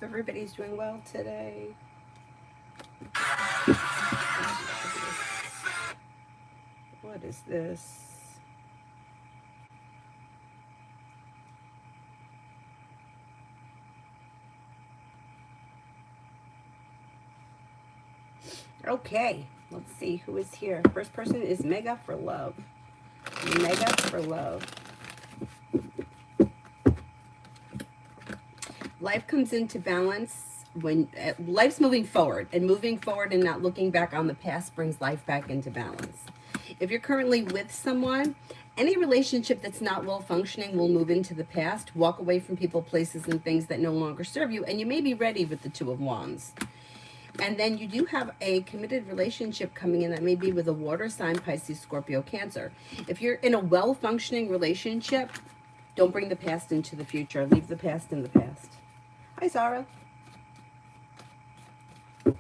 Everybody's doing well today. What is this? Okay, let's see who is here. First person is Mega for Love. Mega for Love. Life comes into balance when life's moving forward, and moving forward and not looking back on the past brings life back into balance. If you're currently with someone, any relationship that's not well functioning will move into the past. Walk away from people, places, and things that no longer serve you, and you may be ready with the Two of Wands. And then you do have a committed relationship coming in that may be with a water sign, Pisces, Scorpio, Cancer. If you're in a well-functioning relationship, don't bring the past into the future. Leave the past in the past. Hi, Zara. Oh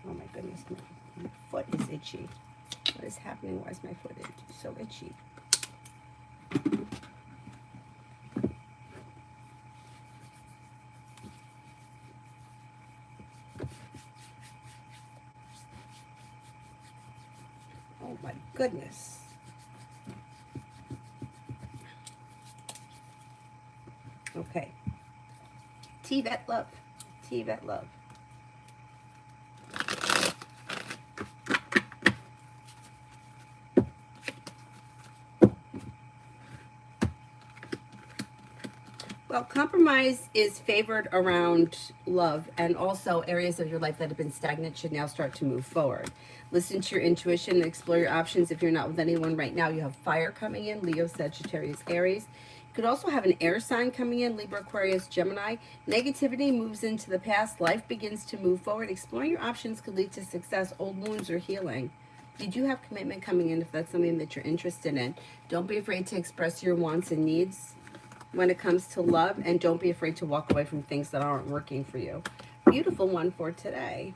my goodness, my foot is itchy. What is happening? Why is my foot so itchy? Oh my goodness. Okay. T-Vet Love. T-Vet Love. Well, compromise is favored around love, and also areas of your life that have been stagnant should now start to move forward. Listen to your intuition and explore your options. If you're not with anyone right now, you have fire coming in, Leo, Sagittarius, Aries. You could also have an air sign coming in, Libra, Aquarius, Gemini. Negativity moves into the past. Life begins to move forward. Exploring your options could lead to success. Old wounds are healing. You do have commitment coming in if that's something that you're interested in. Don't be afraid to express your wants and needs when it comes to love, and don't be afraid to walk away from things that aren't working for you. Beautiful one for today.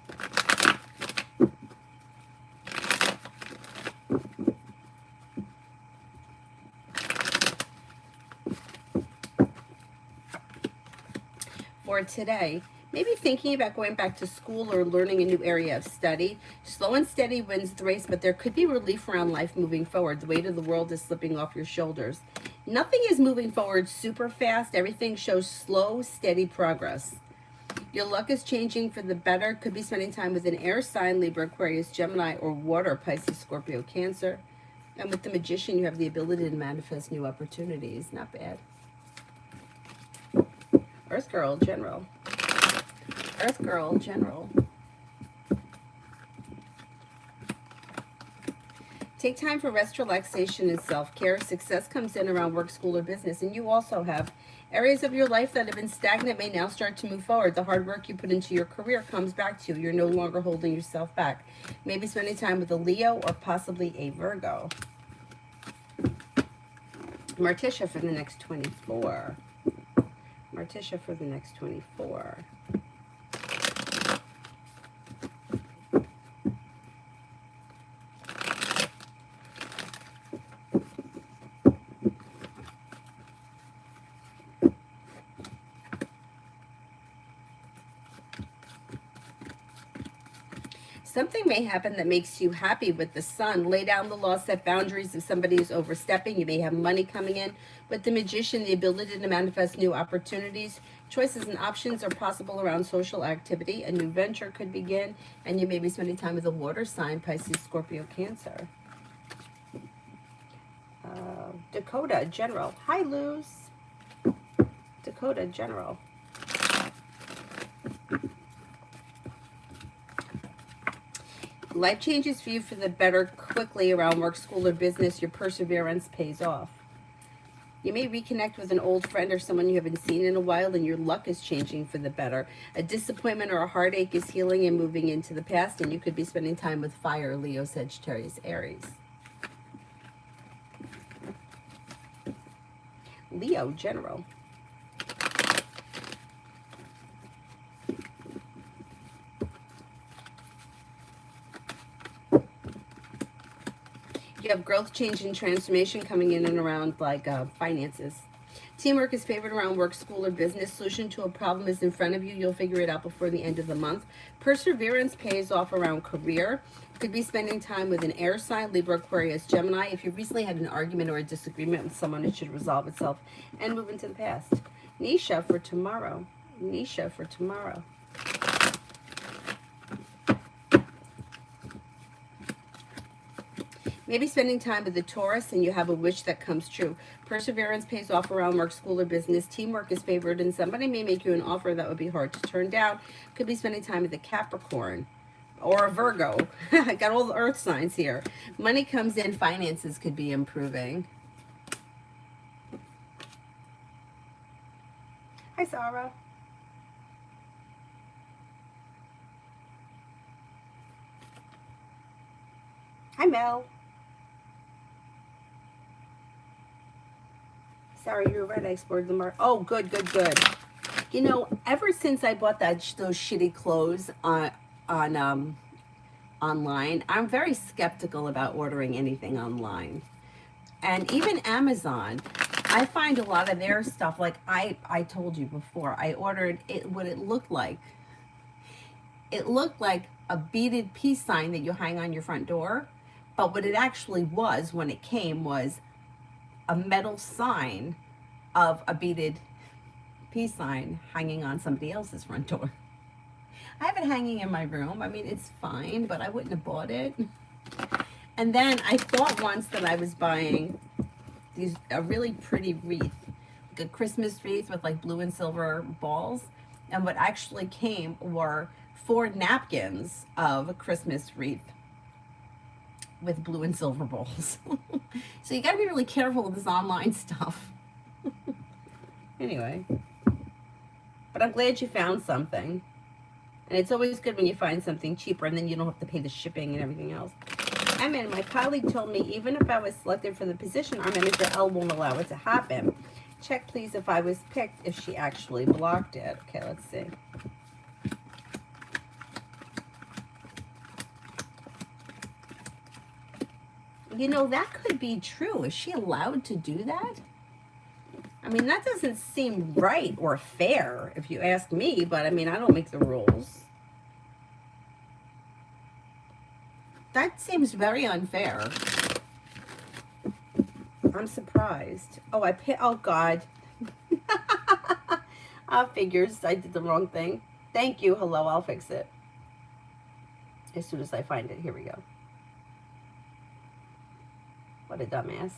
For today, maybe thinking about going back to school or learning a new area of study. Slow and steady wins the race, but there could be relief around life moving forward. The weight of the world is slipping off your shoulders. Nothing is moving forward super fast. Everything shows slow, steady progress. Your luck is changing for the better. Could be spending time with an air sign, Libra, Aquarius, Gemini, or water, Pisces, Scorpio, Cancer. And with the Magician, you have the ability to manifest new opportunities. Not bad. Earth Girl, General. Earth Girl, General. Take time for rest, relaxation, and self-care. Success comes in around work, school, or business. And you also have areas of your life that have been stagnant may now start to move forward. The hard work you put into your career comes back to you. You're no longer holding yourself back. Maybe spending time with a Leo or possibly a Virgo. Martisha for the next 24. Martisha for the next 24. Something may happen that makes you happy with the Sun. Lay down the law, set boundaries if somebody is overstepping. You may have money coming in. With the Magician, the ability to manifest new opportunities. Choices and options are possible around social activity. A new venture could begin, and you may be spending time with a water sign, Pisces, Scorpio, Cancer. Dakota, General. Hi, Luz. Dakota, General. Life changes for you for the better quickly around work, school, or business. Your perseverance pays off. You may reconnect with an old friend or someone you haven't seen in a while, and your luck is changing for the better. A disappointment or a heartache is healing and moving into the past, and you could be spending time with fire, Leo, Sagittarius, Aries. Leo, General. You have growth, change, and transformation coming in and around like finances. Teamwork is favored around work, school, or business. Solution to a problem is in front of you. You'll figure it out before the end of the month. Perseverance pays off around career. Could be spending time with an air sign, Libra, Aquarius, Gemini. If you recently had an argument or a disagreement with someone, it should resolve itself and move into the past. Nisha for tomorrow. Nisha for tomorrow. Maybe spending time with the Taurus and you have a wish that comes true. Perseverance pays off around work, school, or business. Teamwork is favored and somebody may make you an offer that would be hard to turn down. Could be spending time with a Capricorn or a Virgo. I got all the earth signs here. Money comes in, finances could be improving. Hi, Sarah. Hi, Mel. Sorry, you're right. I explored the market. Oh, good, good, good. You know, ever since I bought those shitty clothes online, I'm very skeptical about ordering anything online. And even Amazon, I find a lot of their stuff, like I told you before, I ordered it, what it looked like. It looked like a beaded peace sign that you hang on your front door. But what it actually was when it came was a metal sign of a beaded peace sign hanging on somebody else's front door. I have it hanging in my room. I mean, it's fine, but I wouldn't have bought it. And then I thought once that I was buying a really pretty wreath, like a Christmas wreath with like blue and silver balls. And what actually came were 4 napkins of a Christmas wreath with blue and silver balls. So you got to be really careful with this online stuff. Anyway, but I'm glad you found something. And it's always good when you find something cheaper and then you don't have to pay the shipping and everything else. I mean, my colleague told me even if I was selected for the position, our manager L won't allow it to happen. Check please if I was picked, if she actually blocked it. Okay, let's see. You know, that could be true. Is she allowed to do that? I mean, that doesn't seem right or fair if you ask me, but I mean, I don't make the rules. That seems very unfair. I'm surprised. Oh, oh God. Figures, I did the wrong thing. Thank you, hello, I'll fix it. As soon as I find it, here we go. What a dumbass.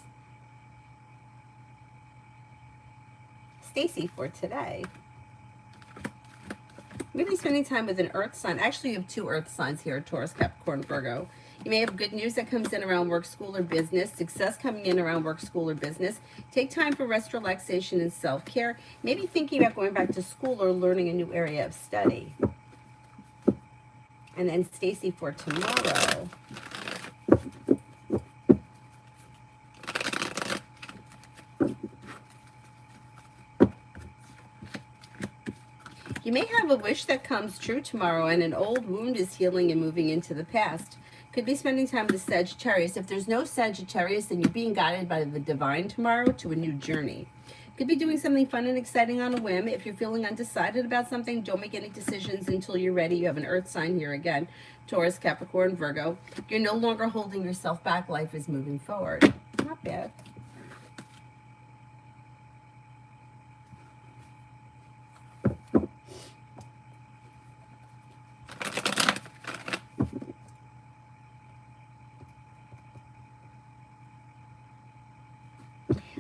Stacy for today. Maybe spending time with an earth sign. Actually, you have 2 earth signs here, Taurus, Capricorn, Virgo. You may have good news that comes in around work, school, or business. Success coming in around work, school, or business. Take time for rest, relaxation, and self-care. Maybe thinking about going back to school or learning a new area of study. And then Stacy for tomorrow. You may have a wish that comes true tomorrow, and an old wound is healing and moving into the past. Could be spending time with Sagittarius. If there's no Sagittarius, then you're being guided by the divine tomorrow to a new journey. Could be doing something fun and exciting on a whim. If you're feeling undecided about something, don't make any decisions until you're ready. You have an earth sign here again, Taurus, Capricorn, Virgo. You're no longer holding yourself back. Life is moving forward. Not bad.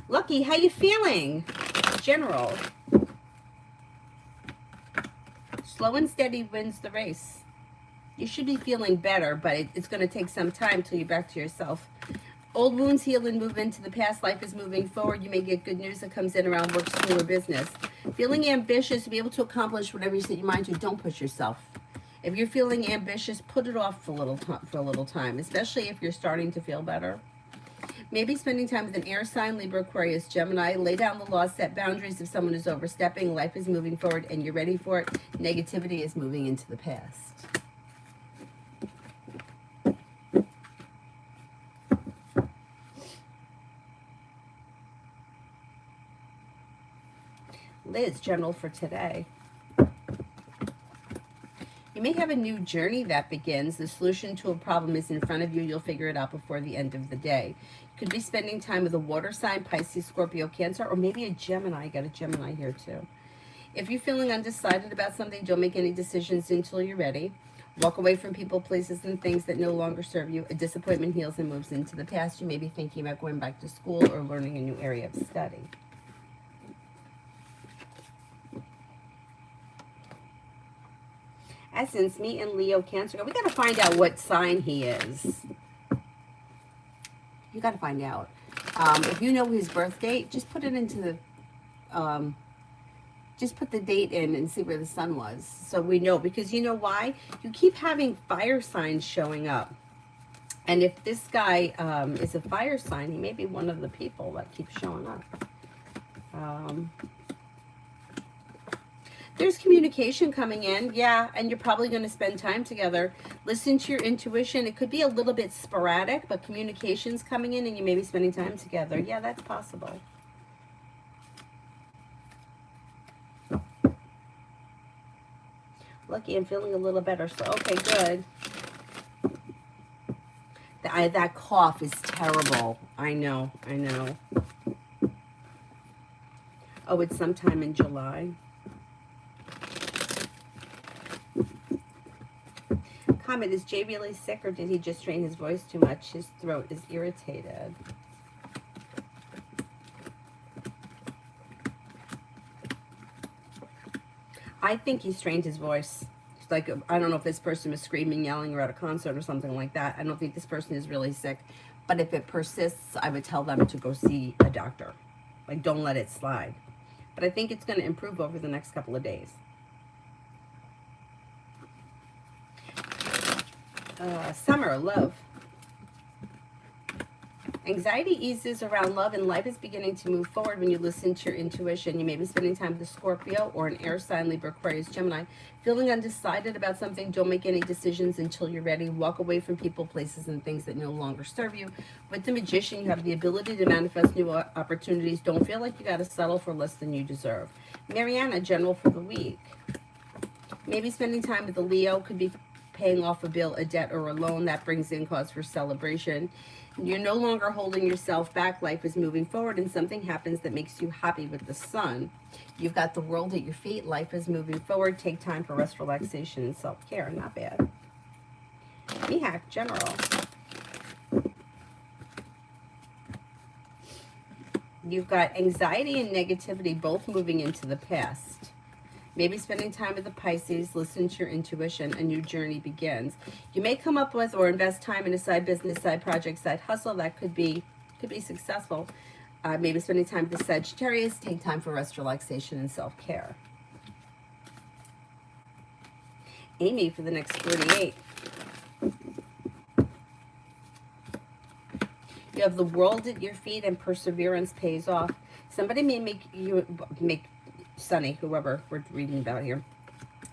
Lucky, how you feeling? General. Slow and steady wins the race. You should be feeling better, but it's going to take some time till you're back to yourself. Old wounds heal and move into the past. Life is moving forward. You may get good news that comes in around work, school, or business. Feeling ambitious to be able to accomplish whatever you set your mind to. Don't push yourself. If you're feeling ambitious, put it off for a little time, especially if you're starting to feel better. Maybe spending time with an air sign, Libra, Aquarius, Gemini. Lay down the law, set boundaries if someone is overstepping. Life is moving forward and you're ready for it. Negativity is moving into the past. Liz, general for today. You may have a new journey that begins. The solution to a problem is in front of you. You'll figure it out before the end of the day. You could be spending time with a water sign, Pisces, Scorpio, Cancer, or maybe a Gemini. You got a Gemini here too. If you're feeling undecided about something, don't make any decisions until you're ready. Walk away from people, places, and things that no longer serve you. A disappointment heals and moves into the past. You may be thinking about going back to school or learning a new area of study. Essence, me and Leo, Cancer. We got to find out what sign he is. You got to find out. If you know his birth date, just put it into the, just put the date in and see where the sun was. So we know, because you know why? You keep having fire signs showing up. And if this guy is a fire sign, he may be one of the people that keeps showing up. There's communication coming in, yeah, and you're probably going to spend time together. Listen to your intuition. It could be a little bit sporadic, but communication's coming in and you may be spending time together. Yeah, that's possible. Lucky, I'm feeling a little better, so okay, good. That cough is terrible. I know. Oh, it's sometime in July. Comment, is Jay really sick or did he just strain his voice too much? His throat is irritated. I think he strained his voice. It's like, I don't know if this person was screaming, yelling, or at a concert or something like that. I don't think this person is really sick. But if it persists, I would tell them to go see a doctor. Like, don't let it slide. But I think it's going to improve over the next couple of days. Summer, love. Anxiety eases around love and life is beginning to move forward when you listen to your intuition. You may be spending time with a Scorpio or an air sign, Libra, Aquarius, Gemini. Feeling undecided about something, don't make any decisions until you're ready. Walk away from people, places, and things that no longer serve you. With the Magician, you have the ability to manifest new opportunities. Don't feel like you got to settle for less than you deserve. Mariana, general for the week. Maybe spending time with a Leo, could be paying off a bill, a debt, or a loan. That brings in cause for celebration. You're no longer holding yourself back. Life is moving forward and something happens that makes you happy with the Sun. You've got the world at your feet. Life is moving forward. Take time for rest, relaxation, and self-care. Not bad. Mihak, general. You've got anxiety and negativity both moving into the past. Maybe spending time with the Pisces, listen to your intuition, a new journey begins. You may come up with or invest time in a side business, side project, side hustle that could be successful. Maybe spending time with the Sagittarius, take time for rest, relaxation, and self-care. Amy for the next 48. You have the world at your feet and perseverance pays off. Somebody may make Sunny, whoever we're reading about here,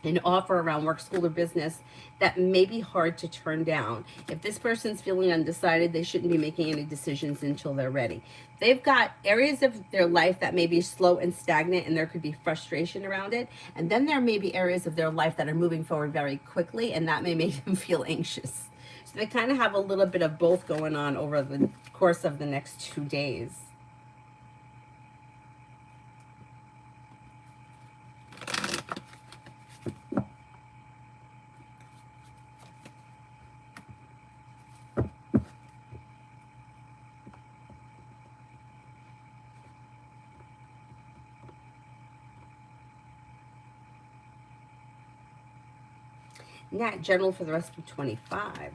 an offer around work, school, or business that may be hard to turn down. If this person's feeling undecided, they shouldn't be making any decisions until they're ready. They've got areas of their life that may be slow and stagnant, and there could be frustration around it. And then there may be areas of their life that are moving forward very quickly, and that may make them feel anxious. So they kind of have a little bit of both going on over the course of the next 2 days. Nat, general for the rest of 25.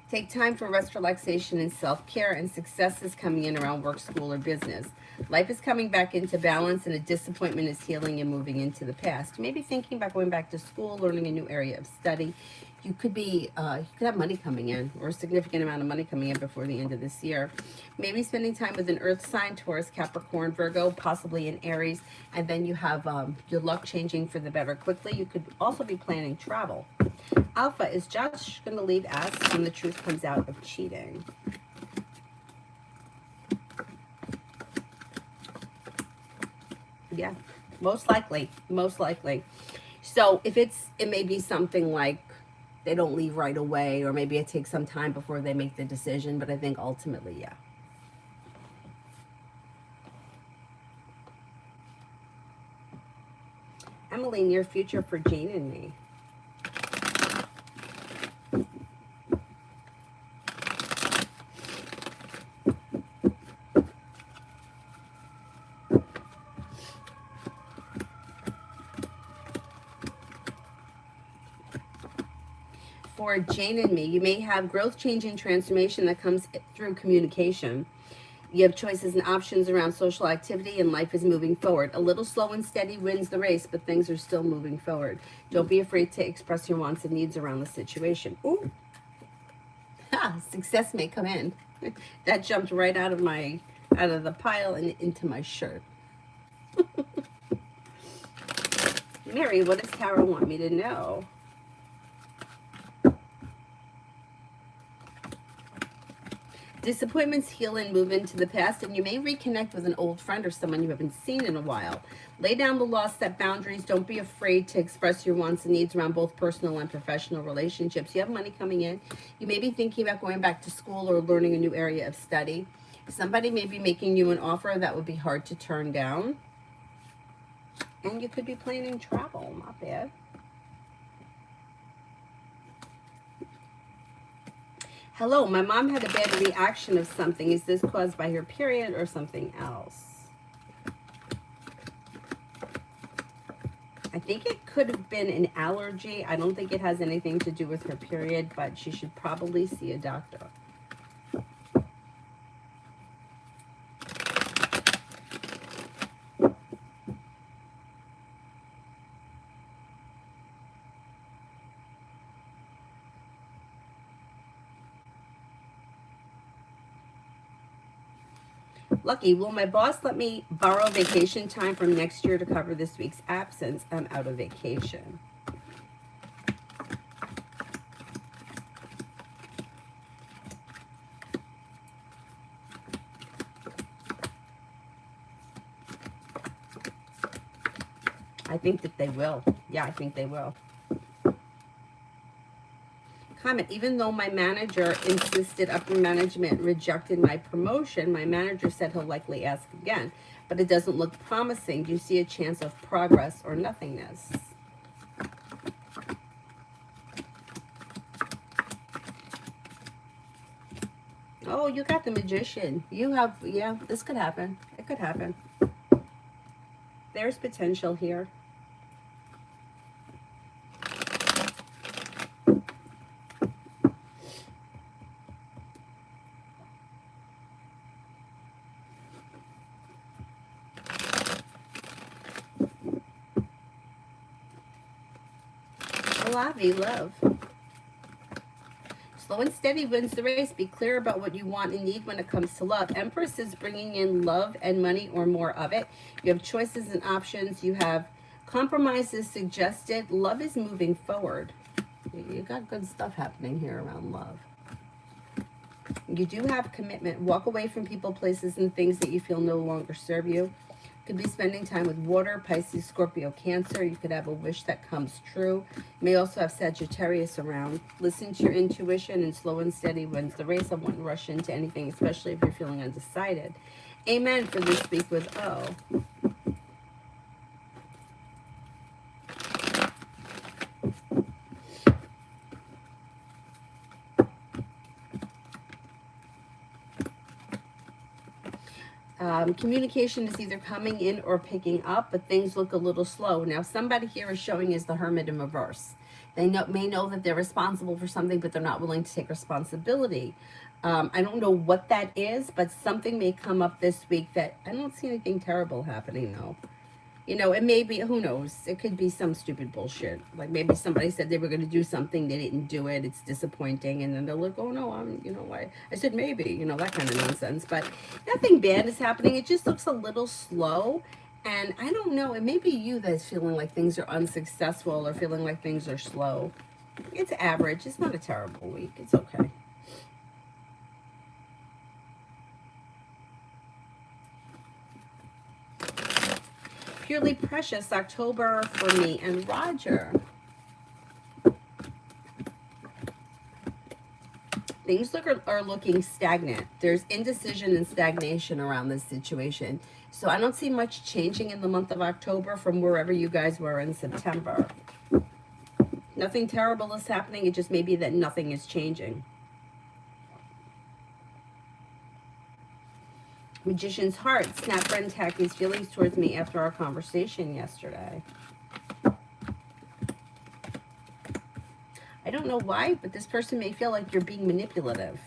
Take time for rest, relaxation, and self-care, and success is coming in around work, school, or business. Life is coming back into balance, and a disappointment is healing and moving into the past. You may be thinking about going back to school, learning a new area of study. You could have money coming in, or a significant amount of money coming in before the end of this year. Maybe spending time with an earth sign, Taurus, Capricorn, Virgo, possibly in Aries, and then you have your luck changing for the better quickly. You could also be planning travel. Alpha, is Josh going to leave us when the truth comes out of cheating? Yeah, most likely, most likely. So if it may be something like they don't leave right away, or maybe it takes some time before they make the decision. But I think ultimately, yeah. Emily, near future for Jane and me. For Jane and me, you may have growth, change, and transformation that comes through communication. You have choices and options around social activity, and life is moving forward. A little slow and steady wins the race, but things are still moving forward. Don't be afraid to express your wants and needs around the situation. Ooh, success may come in. That jumped right out of the pile and into my shirt. Mary, what does Tara want me to know? Disappointments heal and move into the past, and you may reconnect with an old friend or someone you haven't seen in a while. Lay down the law, set boundaries. Don't be afraid to express your wants and needs around both personal and professional relationships. You have money coming in. You may be thinking about going back to school or learning a new area of study. Somebody may be making you an offer that would be hard to turn down. And you could be planning travel. Not bad. Hello, my mom had a bad reaction of something. Is this caused by her period or something else? I think it could have been an allergy. I don't think it has anything to do with her period, but she should probably see a doctor. Lucky, will my boss let me borrow vacation time from next year to cover this week's absence? I'm out of vacation. I think that they will. Yeah, I think they will. Comment, even though my manager insisted upper management rejected my promotion, my manager said he'll likely ask again, but it doesn't look promising. Do you see a chance of progress or nothingness? Oh, you got the Magician. You have, yeah, this could happen. It could happen. There's potential here. Lavi, love. Slow and steady wins the race. Be clear about what you want and need when it comes to love. Empress is bringing in love and money or more of it. You have choices and options. You have compromises suggested. Love is moving forward. You got good stuff happening here around love. You do have commitment. Walk away from people, places, and things that you feel no longer serve you. Could be spending time with water, Pisces, Scorpio, Cancer. You could have a wish that comes true. You may also have Sagittarius around. Listen to your intuition, and slow and steady wins the race. I wouldn't rush into anything, especially if you're feeling undecided. Amen for this week with O. Communication is either coming in or picking up, but things look a little slow. Now, somebody here is showing is the Hermit in reverse. They may know that they're responsible for something, but they're not willing to take responsibility. I don't know what that is, but something may come up this week that I don't see anything terrible happening, though. You know, it may be, who knows? It could be some stupid bullshit. Like maybe somebody said they were going to do something, they didn't do it. It's disappointing. And then they're like, oh no, you know, I said maybe, you know, that kind of nonsense. But nothing bad is happening. It just looks a little slow. And I don't know, it may be you that's feeling like things are unsuccessful or feeling like things are slow. It's average. It's not a terrible week. It's okay. Purely Precious, October for me and Roger. Things are looking stagnant. There's indecision and stagnation around this situation. So I don't see much changing in the month of October from wherever you guys were in September. Nothing terrible is happening. It just may be that nothing is changing. Magician's Heart. Snap friend Tacky's feelings towards me after our conversation yesterday. I don't know why, but this person may feel like you're being manipulative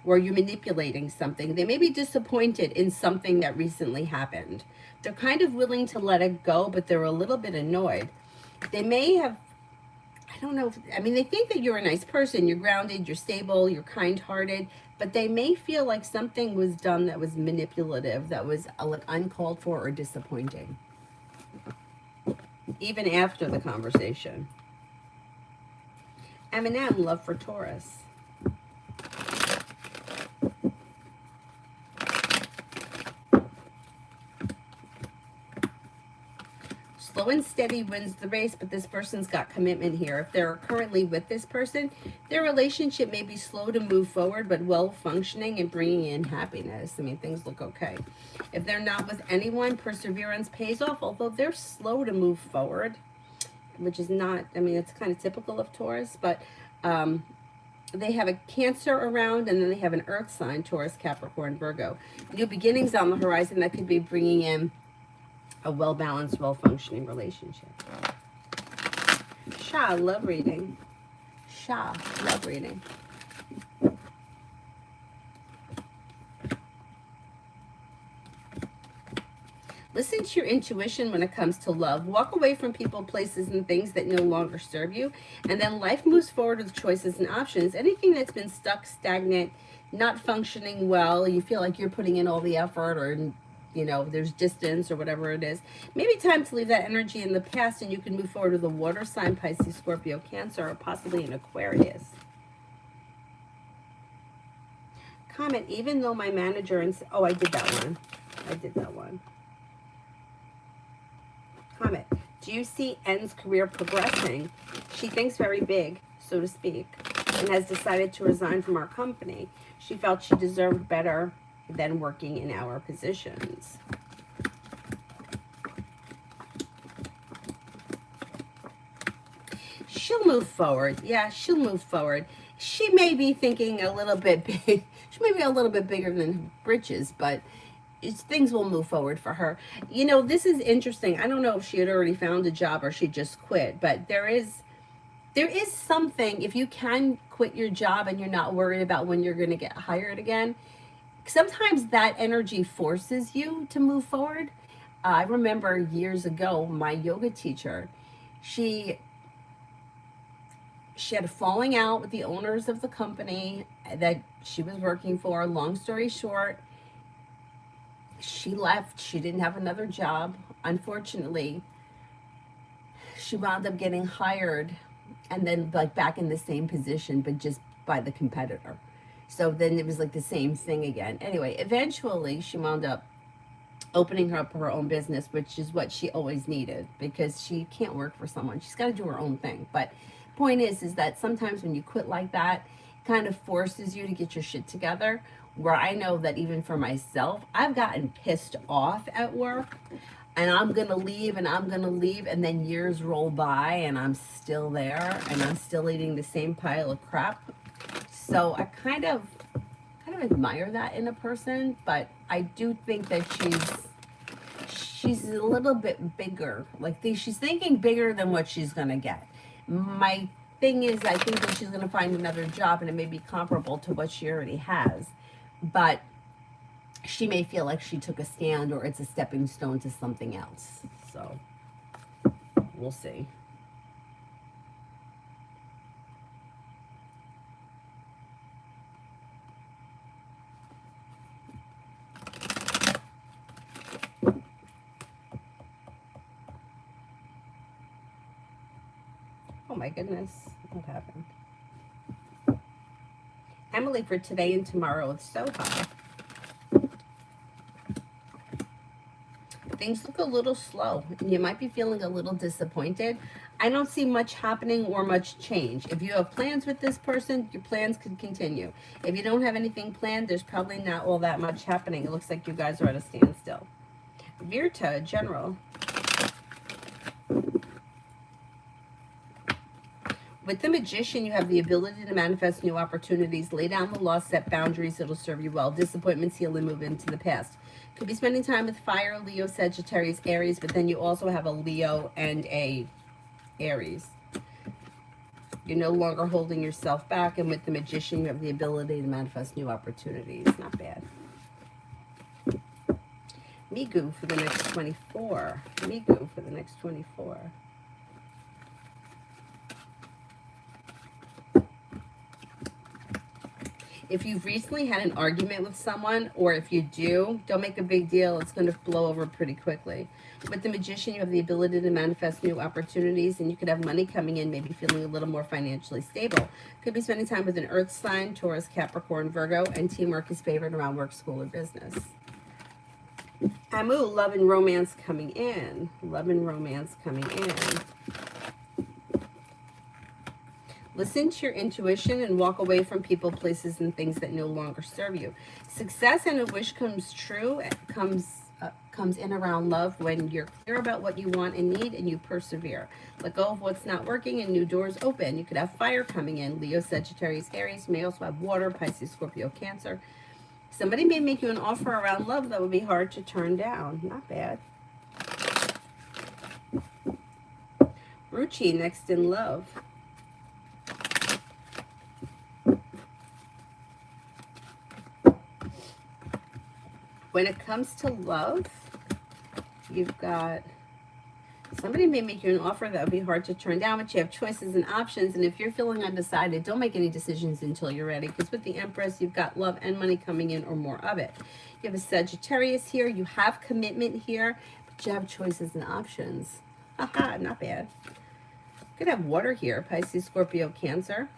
or you're manipulating something. They may be disappointed in something that recently happened. They're kind of willing to let it go, but they're a little bit annoyed. They may have, I don't know, they think that you're a nice person, you're grounded, you're stable, you're kind-hearted, but they may feel like something was done that was manipulative, that was like uncalled for or disappointing, even after the conversation. Eminem, Love for Taurus. Slow and steady wins the race, but this person's got commitment here. If they're currently with this person, their relationship may be slow to move forward, but well-functioning and bringing in happiness. Things look okay. If they're not with anyone, perseverance pays off, although they're slow to move forward, which is not, it's kind of typical of Taurus, but they have a Cancer around, and then they have an Earth sign, Taurus, Capricorn, Virgo. New beginnings on the horizon that could be bringing in a well-balanced, well-functioning relationship. Sha, love reading. Sha, love reading. Listen to your intuition when it comes to love. Walk away from people, places, and things that no longer serve you. And then life moves forward with choices and options. Anything that's been stuck, stagnant, not functioning well, you feel like you're putting in all the effort, or there's distance or whatever it is. Maybe time to leave that energy in the past, and you can move forward with a water sign, Pisces, Scorpio, Cancer, or possibly an Aquarius. Comment, even though my manager and... Oh, I did that one. Comment, do you see N's career progressing? She thinks very big, so to speak, and has decided to resign from our company. She felt she deserved better than working in our positions. She'll move forward. Yeah, she'll move forward. She may be thinking a little bit big. She may be a little bit bigger than britches, but things will move forward for her. This is interesting. I don't know if she had already found a job or she just quit, but there is something, if you can quit your job and you're not worried about when you're going to get hired again, sometimes that energy forces you to move forward. I remember years ago, my yoga teacher, she had a falling out with the owners of the company that she was working for. Long story short, she left. She didn't have another job. Unfortunately, she wound up getting hired and then back in the same position, but just by the competitor. So then it was the same thing again. Anyway, eventually she wound up opening up her own business, which is what she always needed, because she can't work for someone. She's got to do her own thing. But point is that sometimes when you quit like that, it kind of forces you to get your shit together. Where I know that even for myself, I've gotten pissed off at work, and I'm going to leave, and then years roll by, and I'm still there, and I'm still eating the same pile of crap. So I kind of admire that in a person, but I do think that she's a little bit bigger. She's thinking bigger than what she's going to get. My thing is, I think that she's going to find another job, and it may be comparable to what she already has. But she may feel like she took a stand, or it's a stepping stone to something else. So we'll see. Oh my goodness, what happened? Emily, for today and tomorrow with Soha. things look a little slow. You might be feeling a little disappointed. I don't see much happening or much change. If you have plans with this person, your plans could continue. If you don't have anything planned, there's probably not all that much happening. It looks like you guys are at a standstill. Virta, general. With the Magician, you have the ability to manifest new opportunities, lay down the law, set boundaries that'll serve you well. Disappointments heal and move into the past. Could be spending time with fire, Leo, Sagittarius, Aries, but then you also have a Leo and a Aries. You're no longer holding yourself back, and with the Magician, you have the ability to manifest new opportunities. Not bad. Migu for the next 24. Migu for the next 24. If you've recently had an argument with someone, or if you do, don't make a big deal. It's going to blow over pretty quickly. With the Magician, you have the ability to manifest new opportunities, and you could have money coming in, maybe feeling a little more financially stable. Could be spending time with an Earth sign, Taurus, Capricorn, Virgo, and teamwork is favored around work, school, or business. Amu, love and romance coming in. Love and romance coming in. Listen to your intuition and walk away from people, places, and things that no longer serve you. Success and a wish comes true, comes in around love when you're clear about what you want and need and you persevere. Let go of what's not working and new doors open. You could have fire coming in. Leo, Sagittarius, Aries. You may also have water, Pisces, Scorpio, Cancer. Somebody may make you an offer around love that would be hard to turn down. Not bad. Ruchi, next in love. When it comes to love, you've got somebody may make you an offer that would be hard to turn down, but you have choices and options. And if you're feeling undecided, don't make any decisions until you're ready. Because with the Empress, you've got love and money coming in, or more of it. You have a Sagittarius here. You have commitment here, but you have choices and options. Haha, not bad. You could have water here, Pisces, Scorpio, Cancer.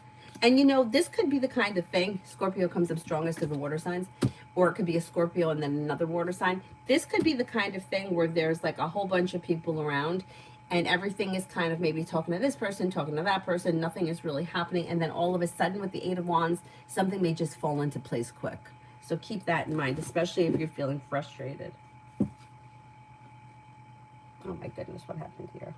And you know, this could be the kind of thing, Scorpio comes up strongest of the water signs, or it could be a Scorpio and then another water sign. This could be the kind of thing where there's like a whole bunch of people around and everything is kind of maybe talking to this person, talking to that person, nothing is really happening. And then all of a sudden with the Eight of Wands, something may just fall into place quick. So keep that in mind, especially if you're feeling frustrated. Oh my goodness, what happened here?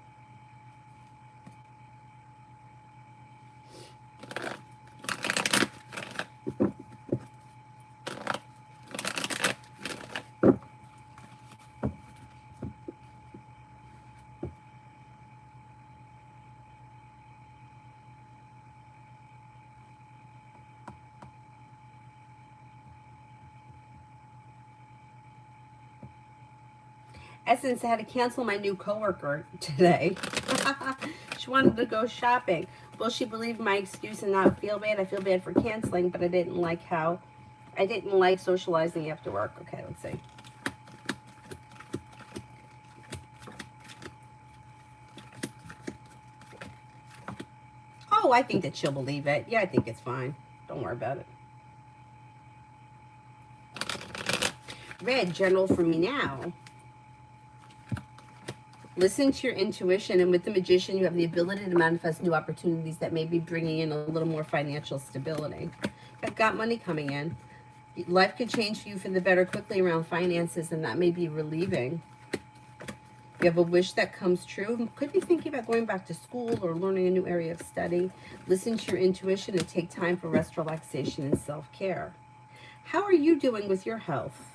Essence, I had to cancel my new coworker today. She wanted to go shopping. Will she believe my excuse and not feel bad? I feel bad for canceling, but I didn't like socializing after work. Okay, let's see. Oh, I think that she'll believe it. Yeah, I think it's fine. Don't worry about it. Red, general for me now. Listen to your intuition, and with the Magician, you have the ability to manifest new opportunities that may be bringing in a little more financial stability. I've got money coming in. Life could change for you for the better quickly around finances, and that may be relieving. You have a wish that comes true. Could be thinking about going back to school or learning a new area of study. Listen to your intuition and take time for rest, relaxation, and self-care. How are you doing with your health?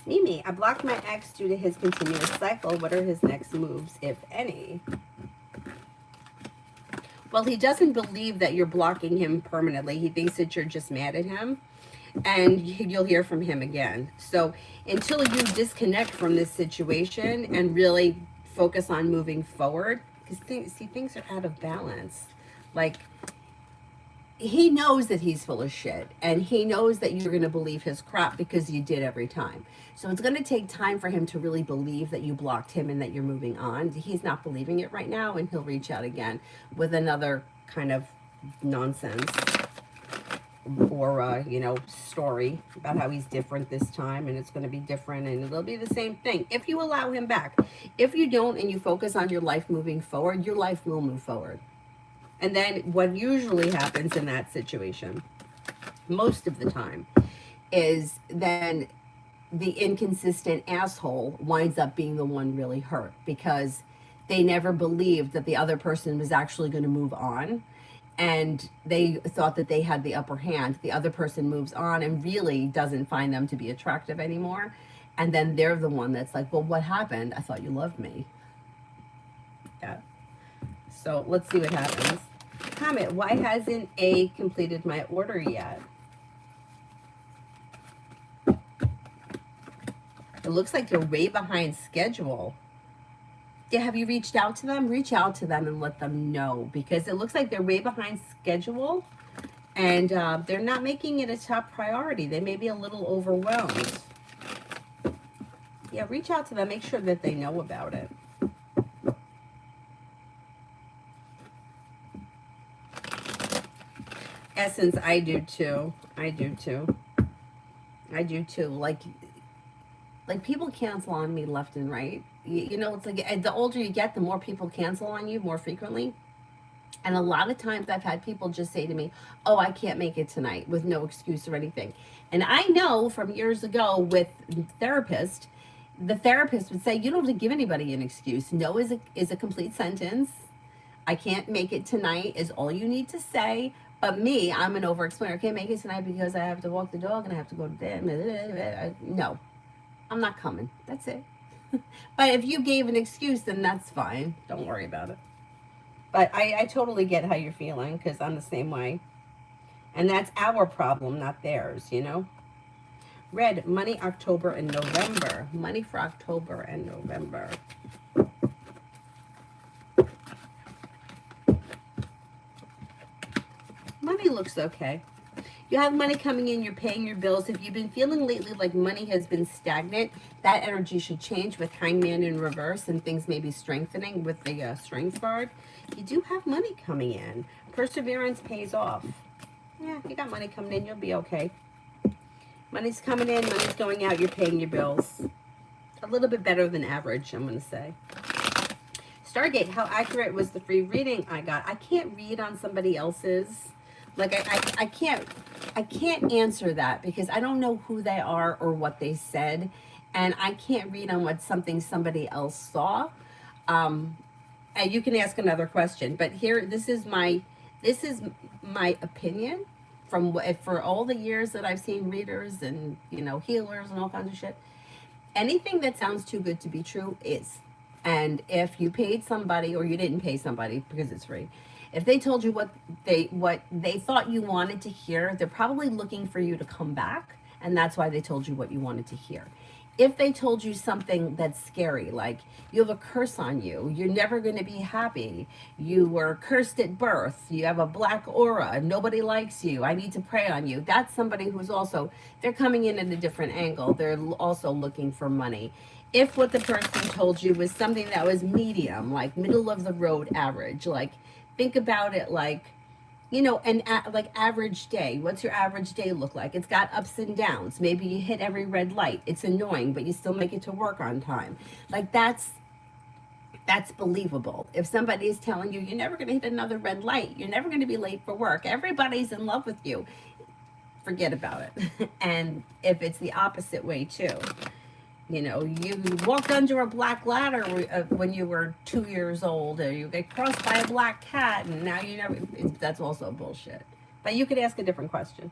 Mimi, I blocked my ex due to his continuous cycle. What are his next moves, if any? Well, he doesn't believe that you're blocking him permanently. He thinks that you're just mad at him, and you'll hear from him again. So until you disconnect from this situation and really focus on moving forward, because things are out of balance. Like, he knows that he's full of shit, and he knows that you're going to believe his crap because you did every time. So it's going to take time for him to really believe that you blocked him and that you're moving on. He's not believing it right now, and he'll reach out again with another kind of nonsense or story about how he's different this time, and it's going to be different, and it'll be the same thing if you allow him back. If you don't and you focus on your life moving forward, your life will move forward. And then what usually happens in that situation, most of the time, is then the inconsistent asshole winds up being the one really hurt because they never believed that the other person was actually going to move on, and they thought that they had the upper hand. The other person moves on and really doesn't find them to be attractive anymore, and then they're the one that's like, well, what happened? I thought you loved me. Yeah. So let's see what happens. Comment, why hasn't A completed my order yet? It looks like they're way behind schedule. Yeah, have you reached out to them? Reach out to them and let them know, because it looks like they're way behind schedule, and they're not making it a top priority. They may be a little overwhelmed. Yeah, reach out to them. Make sure that they know about it. Essence, I do too. I do too. I do too. Like people cancel on me left and right. It's like the older you get, the more people cancel on you more frequently. And a lot of times I've had people just say to me, oh, I can't make it tonight, with no excuse or anything. And I know from years ago with the therapist would say, you don't have to give anybody an excuse. No is a complete sentence. I can't make it tonight is all you need to say. But me, I'm an over-explainer. I can't make it tonight because I have to walk the dog and I have to go to bed. No, I'm not coming. That's it. But if you gave an excuse, then that's fine. Don't worry about it. But I totally get how you're feeling, because I'm the same way. And that's our problem, not theirs, Red, money, October and November. Money for October and November. Money looks okay. You have money coming in, you're paying your bills. If you've been feeling lately like money has been stagnant, that energy should change with Hangman in reverse, and things may be strengthening with the Strength card. You do have money coming in. Perseverance pays off. Yeah, you got money coming in, you'll be okay. Money's coming in, money's going out, you're paying your bills. A little bit better than average, I'm going to say. Stargate, how accurate was the free reading I got? I can't read on somebody else's. Like, I can't answer that because I don't know who they are or what they said, and I can't read on what somebody else saw. And you can ask another question, but here, this is my opinion for all the years that I've seen readers and healers and all kinds of shit. Anything that sounds too good to be true is. And if you paid somebody or you didn't pay somebody because it's free, if they told you what they thought you wanted to hear, they're probably looking for you to come back, and that's why they told you what you wanted to hear. If they told you something that's scary, like you have a curse on you, you're never going to be happy, you were cursed at birth, you have a black aura, nobody likes you, I need to pray on you, that's somebody who's also, they're coming in at a different angle. They're also looking for money. If what the person told you was something that was medium, like middle of the road average, like think about it like, like average day. What's your average day look like? It's got ups and downs. Maybe you hit every red light. It's annoying, but you still make it to work on time. Like that's believable. If somebody is telling you you're never going to hit another red light, you're never going to be late for work, everybody's in love with you, forget about it. And if it's the opposite way too, you walked under a black ladder when you were 2 years old, or you get crossed by a black cat, and now you never, that's also bullshit. But you could ask a different question.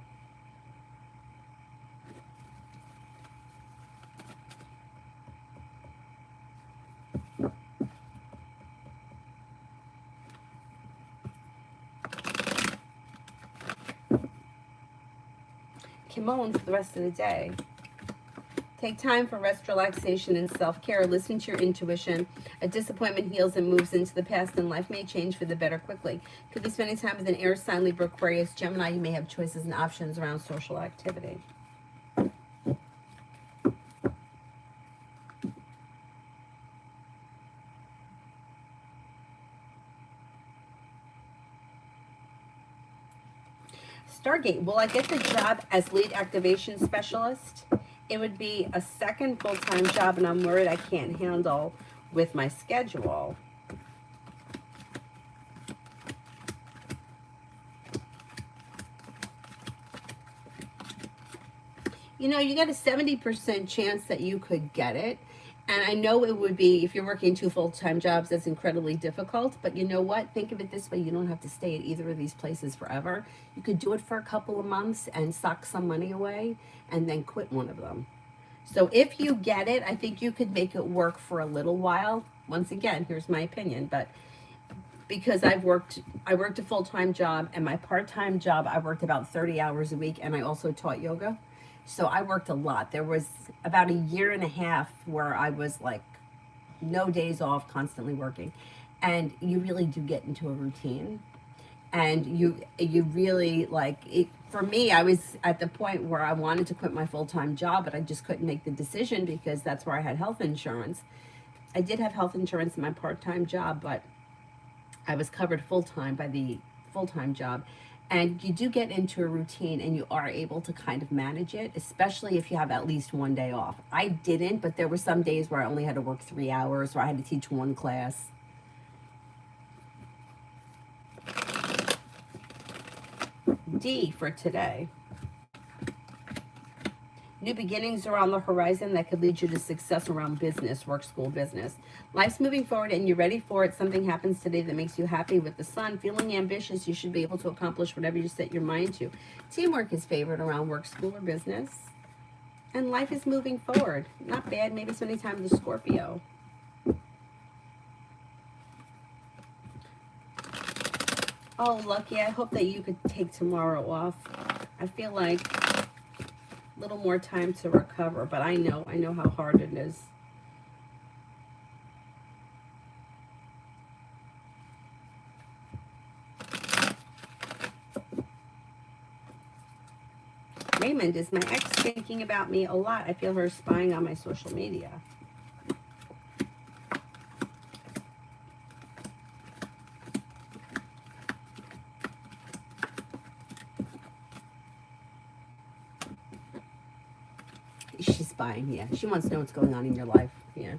Kimon for the rest of the day. Take time for rest, relaxation, and self-care. Listen to your intuition. A disappointment heals and moves into the past, and life may change for the better quickly. Could be spending time with an air sign, Libra, Aquarius, Gemini. You may have choices and options around social activity. Stargate, will I get the job as lead activation specialist? It would be a second full-time job, and I'm worried I can't handle with my schedule. You know, you got a 70% chance that you could get it. And I know it would be, if you're working 2 full-time jobs, that's incredibly difficult. But you know what? Think of it this way. You don't have to stay at either of these places forever. You could do it for a couple of months and sock some money away and then quit one of them. So if you get it, I think you could make it work for a little while. Once again, here's my opinion, but because I worked a full-time job, and my part-time job, I worked about 30 hours a week, and I also taught yoga. So I worked a lot. There was about a year and a half where I was like no days off, constantly working. And you really do get into a routine. And you really like it. For me, I was at the point where I wanted to quit my full-time job, but I just couldn't make the decision because that's where I had health insurance. I did have health insurance in my part-time job, but I was covered full-time by the full-time job. And you do get into a routine and you are able to kind of manage it, especially if you have at least one day off. I didn't, but there were some days where I only had to work 3 hours or I had to teach one class. D for today. New beginnings are on the horizon that could lead you to success around business, work, school, business. Life's moving forward and you're ready for it. Something happens today that makes you happy with the sun. Feeling ambitious, you should be able to accomplish whatever you set your mind to. Teamwork is favored around work, school, or business. And life is moving forward. Not bad. Maybe spending time with a Scorpio. Oh, Lucky, I hope that you could take tomorrow off. I feel like little more time to recover, but I know how hard it is. Raymond, is my ex thinking about me a lot? I feel her spying on my social media. She's spying, yeah. She wants to know what's going on in your life, yeah.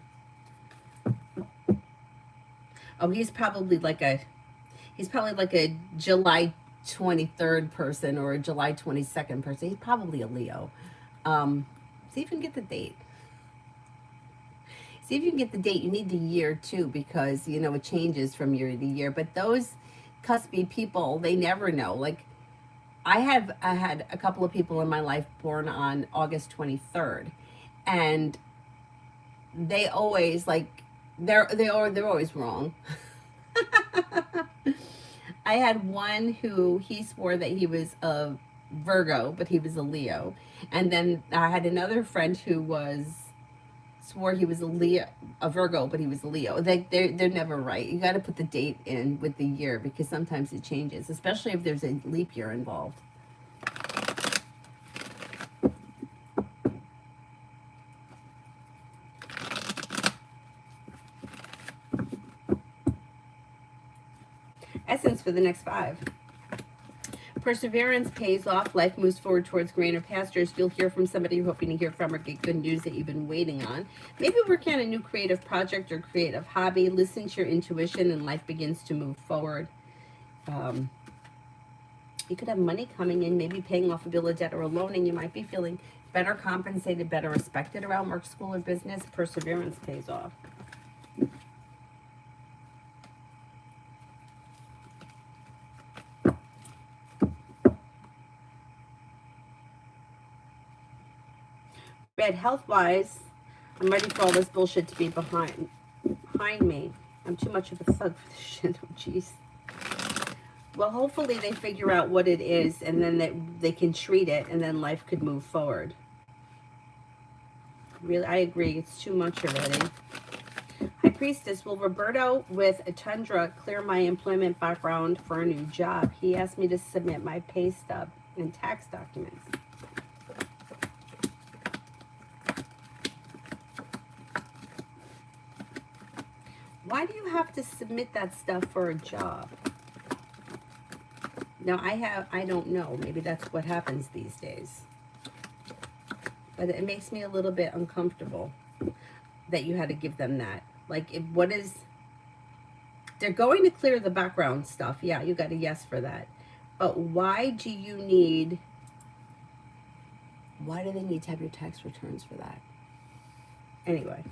Oh, he's probably like a July 23rd person or a July 22nd person. He's probably a Leo. See if you can get the date. See if you can get the date. You need the year too, because you know it changes from year to year. But those cuspy people, they never know. Like I had a couple of people in my life born on August 23rd, and they always like they're always wrong. I had one who he swore that he was a Virgo, but he was a Leo, and then I had another friend who swore he was a Virgo, but he was a Leo. They're never right. You got to put the date in with the year because sometimes it changes, especially if there's a leap year involved. Essence for the next 5. Perseverance pays off. Life moves forward towards greener pastures. You'll hear from somebody you're hoping to hear from or get good news that you've been waiting on. Maybe working on a new creative project or creative hobby. Listen to your intuition and life begins to move forward. You could have money coming in, maybe paying off a bill of debt or a loan, and you might be feeling better compensated, better respected around work, school, or business. Perseverance pays off. Red, health-wise, I'm ready for all this bullshit to be behind me. I'm too much of a thug for this shit. Oh, jeez. Well, hopefully they figure out what it is, and then they can treat it, and then life could move forward. Really, I agree. It's too much already. High Priestess, will Roberto with a Tundra clear my employment background for a new job? He asked me to submit my pay stub and tax documents. Why do you have to submit that stuff for a job? Now I don't know. Maybe that's what happens these days. But it makes me a little bit uncomfortable that you had to give them that. Like, what is, they're going to clear the background stuff. Yeah, you got a yes for that. But why do you need, why do they need to have your tax returns for that? Anyway.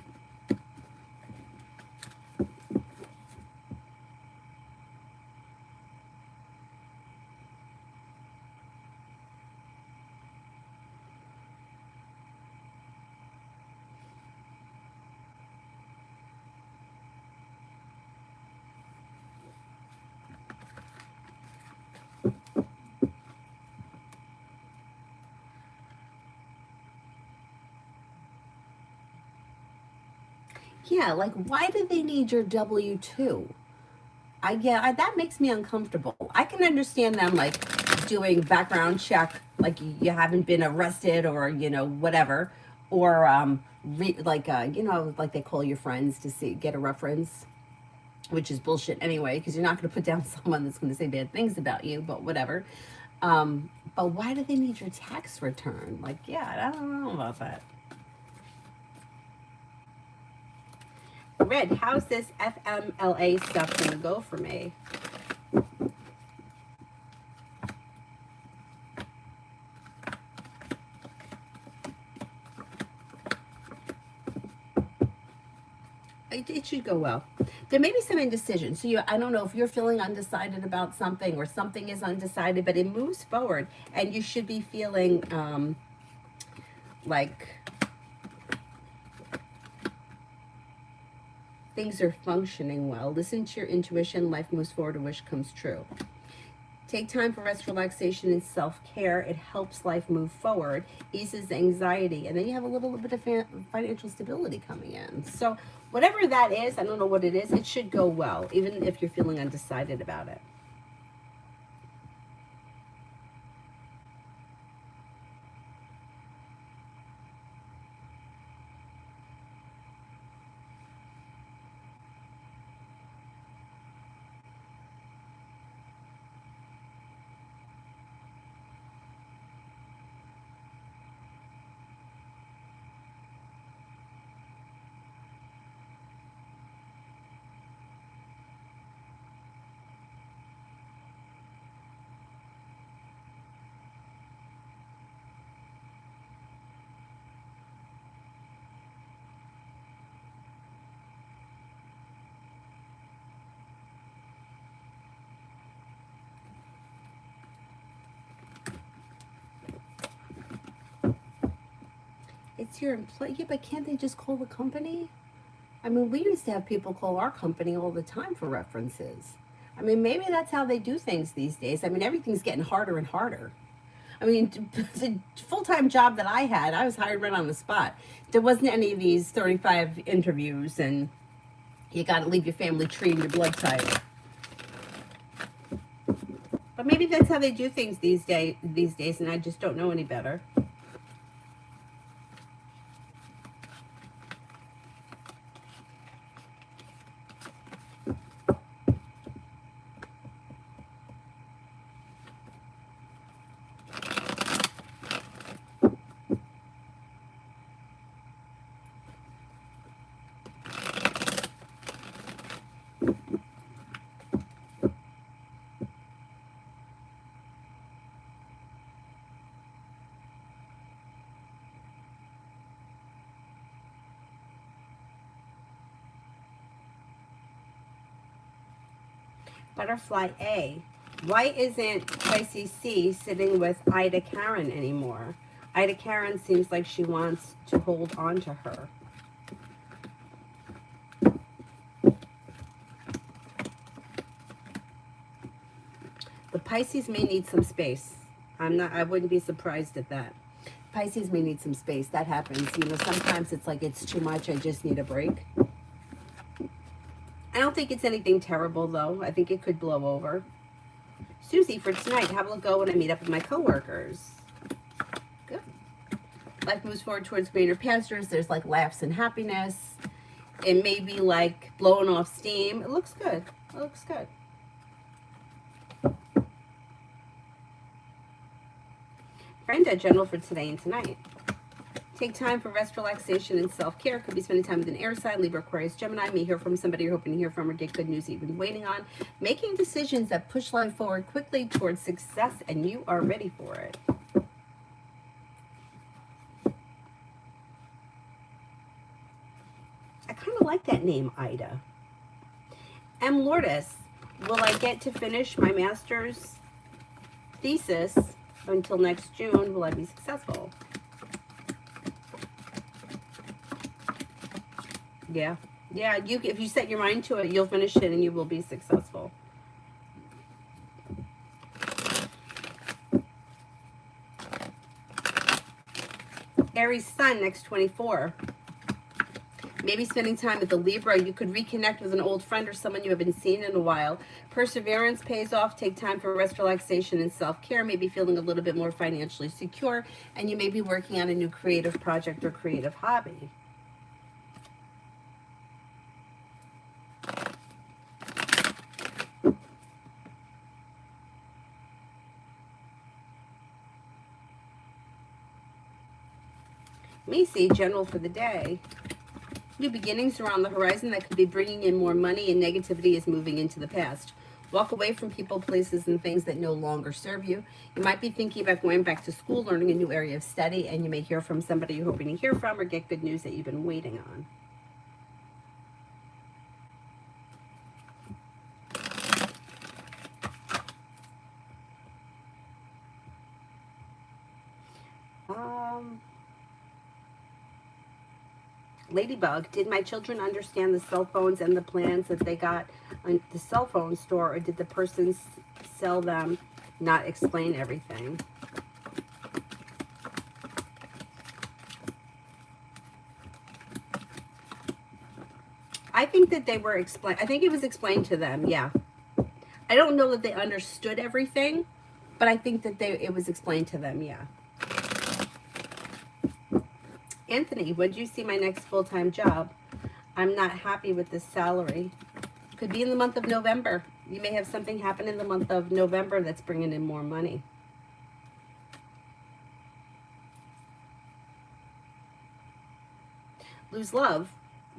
Yeah, like, why do they need your W-2? That makes me uncomfortable. I can understand them, like, doing background check, like you haven't been arrested or, whatever. Or, like they call your friends to get a reference, which is bullshit anyway, because you're not going to put down someone that's going to say bad things about you, but whatever. But why do they need your tax return? Like, yeah, I don't know about that. Red, how's this FMLA stuff gonna go for me? It should go well. There may be some indecision. So I don't know if you're feeling undecided about something or something is undecided, but it moves forward, and you should be feeling like things are functioning well. Listen to your intuition. Life moves forward. A wish comes true. Take time for rest, relaxation, and self-care. It helps life move forward, eases anxiety, and then you have a little bit of financial stability coming in. So whatever that is, I don't know what it is, it should go well, even if you're feeling undecided about it. It's your employee. Yeah, but can't they just call the company? I mean, we used to have people call our company all the time for references. I mean, maybe that's how they do things these days. I mean, everything's getting harder and harder. I mean, the full-time job that I had, I was hired right on the spot. There wasn't any of these 35 interviews and you got to leave your family tree and your blood type. But maybe that's how they do things these days, and I just don't know any better. Butterfly A. Why isn't Pisces C sitting with Ida Karen anymore? Ida Karen seems like she wants to hold on to her. The Pisces may need some space. I wouldn't be surprised at that. Pisces may need some space. That happens. Sometimes it's like it's too much. I just need a break. I don't think it's anything terrible, though. I think it could blow over. Susie, for tonight, how will it go when I meet up with my coworkers? Good. Life moves forward towards greener pastures. There's like laughs and happiness. It may be like blowing off steam. It looks good. It looks good. Brenda, general for today and tonight. Take time for rest, relaxation, and self-care. Could be spending time with an air sign, Libra, Aquarius, Gemini. May hear from somebody you're hoping to hear from or get good news that you've been waiting on. Making decisions that push life forward quickly towards success, and you are ready for it. I kind of like that name, Ida. M. Lourdes, will I get to finish my master's thesis until next June? Will I be successful? Yeah. Yeah, if you set your mind to it, you'll finish it and you will be successful. Aries Sun, next 24. Maybe spending time with the Libra. You could reconnect with an old friend or someone you haven't seen in a while. Perseverance pays off. Take time for rest, relaxation, and self-care. Maybe feeling a little bit more financially secure. And you may be working on a new creative project or creative hobby. Macy, general for the day. New beginnings are on the horizon that could be bringing in more money, and negativity is moving into the past. Walk away from people, places, and things that no longer serve you. You might be thinking about going back to school, learning a new area of study, and you may hear from somebody you're hoping to hear from or get good news that you've been waiting on. Ladybug, did my children understand the cell phones and the plans that they got on the cell phone store, or did the person sell them not explain everything? I think that they were explained. I think it was explained to them, yeah. I don't know that they understood everything, but I think that it was explained to them, yeah. Anthony, would you see my next full-time job? I'm not happy with this salary. Could be in the month of November. You may have something happen in the month of November that's bringing in more money. Lose love.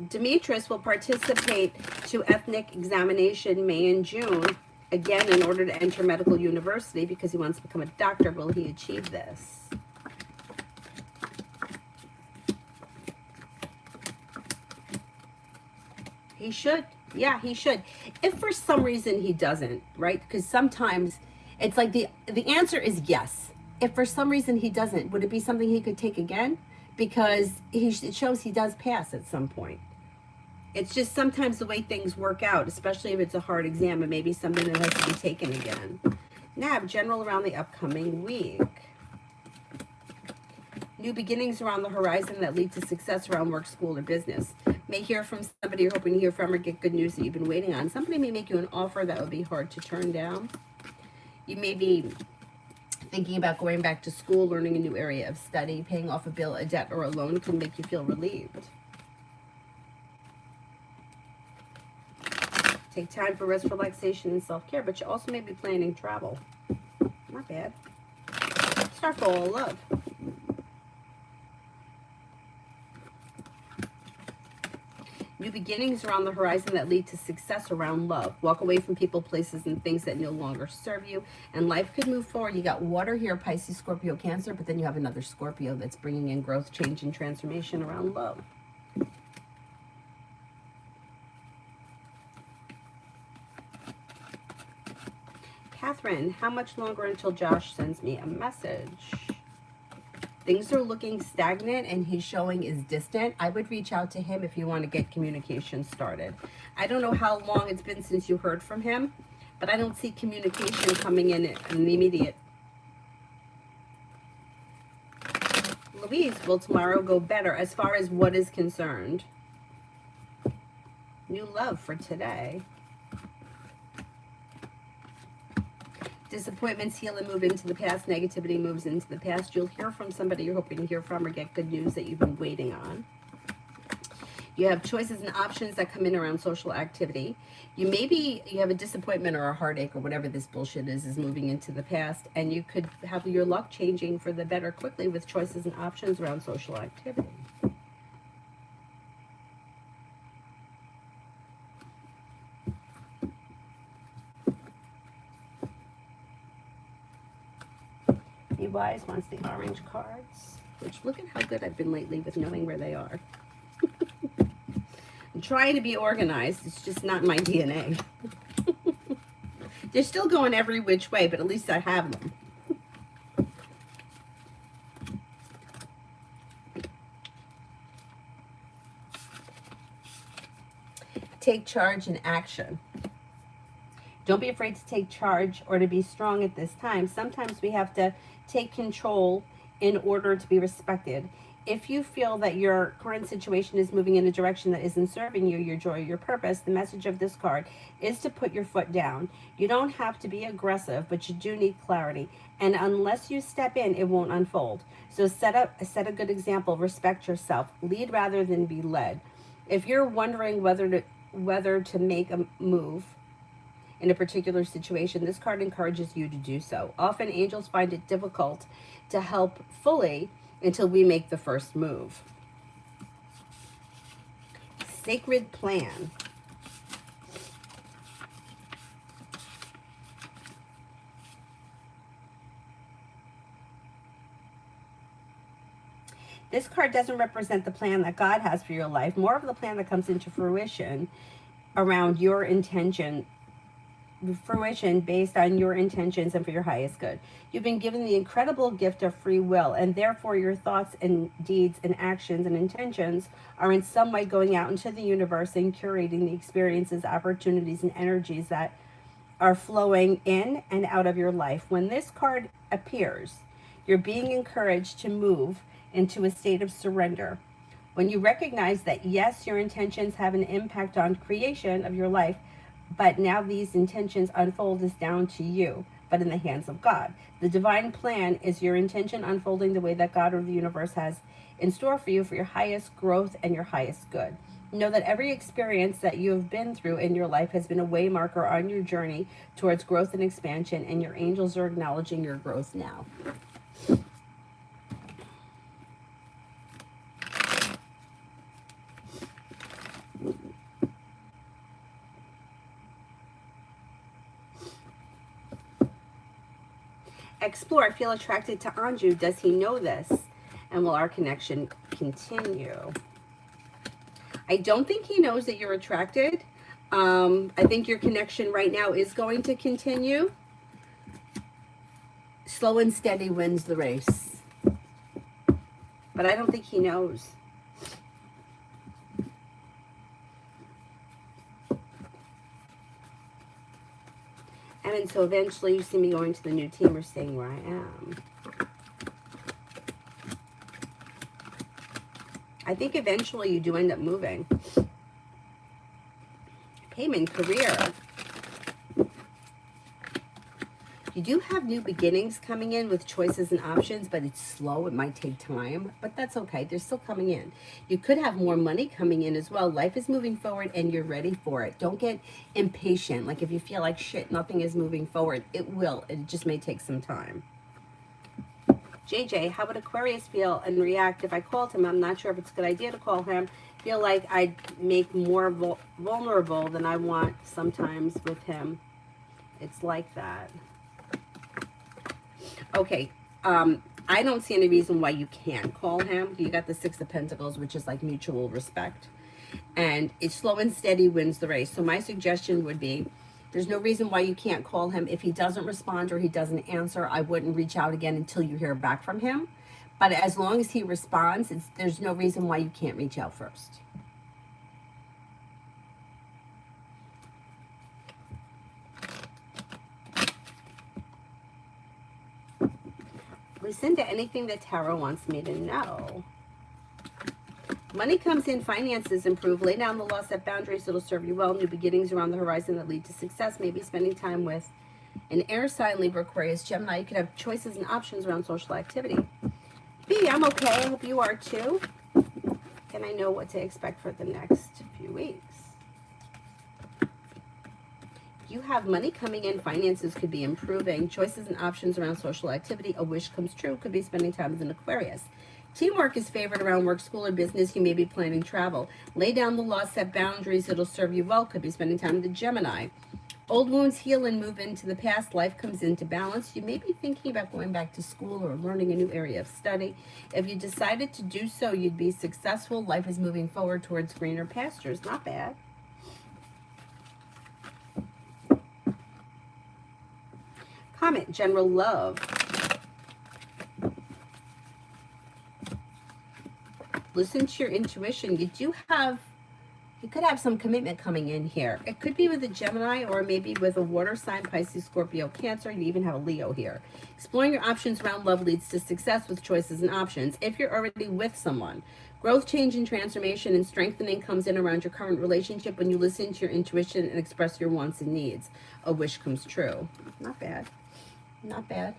Demetrius will participate to ethnic examination May and June, again in order to enter medical university because he wants to become a doctor. Will he achieve this? He should. Yeah, he should. If for some reason he doesn't, right? Because sometimes it's like the answer is yes. If for some reason he doesn't, would it be something he could take again? Because it shows he does pass at some point. It's just sometimes the way things work out, especially if it's a hard exam, it may be something that has to be taken again. Nav, general around the upcoming week. New beginnings are on the horizon that lead to success around work, school, or business. May hear from somebody you're hoping to hear from or get good news that you've been waiting on. Somebody may make you an offer that would be hard to turn down. You may be thinking about going back to school, learning a new area of study, paying off a bill, a debt, or a loan can make you feel relieved. Take time for rest, relaxation, and self-care, but you also may be planning travel. Not bad. Starfall, love. New beginnings are on the horizon that lead to success around love. Walk away from people, places, and things that no longer serve you, and life could move forward. You got water here, Pisces, Scorpio, Cancer, but then you have another Scorpio that's bringing in growth, change, and transformation around love. Catherine, how much longer until Josh sends me a message? Things are looking stagnant and he's showing is distant. I would reach out to him if you want to get communication started. I don't know how long it's been since you heard from him, but I don't see communication coming in the immediate. Louise, will tomorrow go better as far as what is concerned? New love for today. Disappointments heal and move into the past. Negativity moves into the past. You'll hear from somebody you're hoping to hear from or get good news that you've been waiting on. You have choices and options that come in around social activity. You have a disappointment or a heartache or whatever this bullshit is moving into the past, and you could have your luck changing for the better quickly with choices and options around social activity. Be Wise wants the orange cards, which look at how good I've been lately with knowing where they are. I'm trying to be organized. It's just not my DNA. They're still going every which way, but at least I have them. Take charge and action. Don't be afraid to take charge or to be strong at this time. Sometimes we have to take control in order to be respected. If you feel that your current situation is moving in a direction that isn't serving you, your joy, your purpose, the message of this card is to put your foot down. You don't have to be aggressive, but you do need clarity. And unless you step in, it won't unfold. So set a good example, respect yourself, lead rather than be led. If you're wondering whether to make a move in a particular situation, this card encourages you to do so. Often angels find it difficult to help fully until we make the first move. Sacred plan. This card doesn't represent the plan that God has for your life, more of the plan that comes into fruition around your intention, based on your intentions and for your highest good. You've been given the incredible gift of free will, and therefore your thoughts and deeds and actions and intentions are in some way going out into the universe and curating the experiences, opportunities, and energies that are flowing in and out of your life. When this card appears, you're being encouraged to move into a state of surrender. When you recognize that, yes, your intentions have an impact on creation of your life, but now these intentions unfold is down to you, but in the hands of God. The divine plan is your intention unfolding the way that God or the universe has in store for you for your highest growth and your highest good. Know that every experience that you have been through in your life has been a way marker on your journey towards growth and expansion, and your angels are acknowledging your growth now. Explore. I feel attracted to Anju. Does he know this? And will our connection continue? I don't think he knows that you're attracted. I think your connection right now is going to continue. Slow and steady wins the race. But I don't think he knows. And so eventually you see me going to the new team or staying where I am. I think eventually you do end up moving. Payment, career. You do have new beginnings coming in with choices and options, but it's slow. It might take time, but that's okay. They're still coming in. You could have more money coming in as well. Life is moving forward and you're ready for it. Don't get impatient. Like if you feel like shit, nothing is moving forward, it will. It just may take some time. JJ, how would Aquarius feel and react if I called him? I'm not sure if it's a good idea to call him. Feel like I'd make more vulnerable than I want sometimes with him. It's like that. Okay, I don't see any reason why you can't call him. You got the Six of Pentacles, which is like mutual respect. And it's slow and steady wins the race. So my suggestion would be, there's no reason why you can't call him. If he doesn't respond or he doesn't answer, I wouldn't reach out again until you hear back from him. But as long as he responds, there's no reason why you can't reach out first. Lucinda, anything that Tarot wants me to know. Money comes in, finances improve. Lay down the law, set boundaries that'll serve you well. New beginnings around the horizon that lead to success. Maybe spending time with an air sign, Libra, Aquarius, Gemini. You could have choices and options around social activity. B, I'm okay. I hope you are too. and I know what to expect for the next few weeks. You have money coming in, finances could be improving, choices and options around social activity, a wish comes true, could be spending time with an Aquarius. Teamwork is favored around work, school, or business. You may be planning travel. Lay down the law, set boundaries, it'll serve you well, could be spending time with a Gemini. Old wounds heal and move into the past. Life comes into balance. You may be thinking about going back to school or learning a new area of study. If you decided to do so, you'd be successful. Life is moving forward towards greener pastures. Not bad. Comment, general love. Listen to your intuition. You could have some commitment coming in here. It could be with a Gemini or maybe with a water sign, Pisces, Scorpio, Cancer. You even have a Leo here. Exploring your options around love leads to success with choices and options. If you're already with someone, growth, change, and transformation and strengthening comes in around your current relationship when you listen to your intuition and express your wants and needs. A wish comes true. Not bad. Not bad.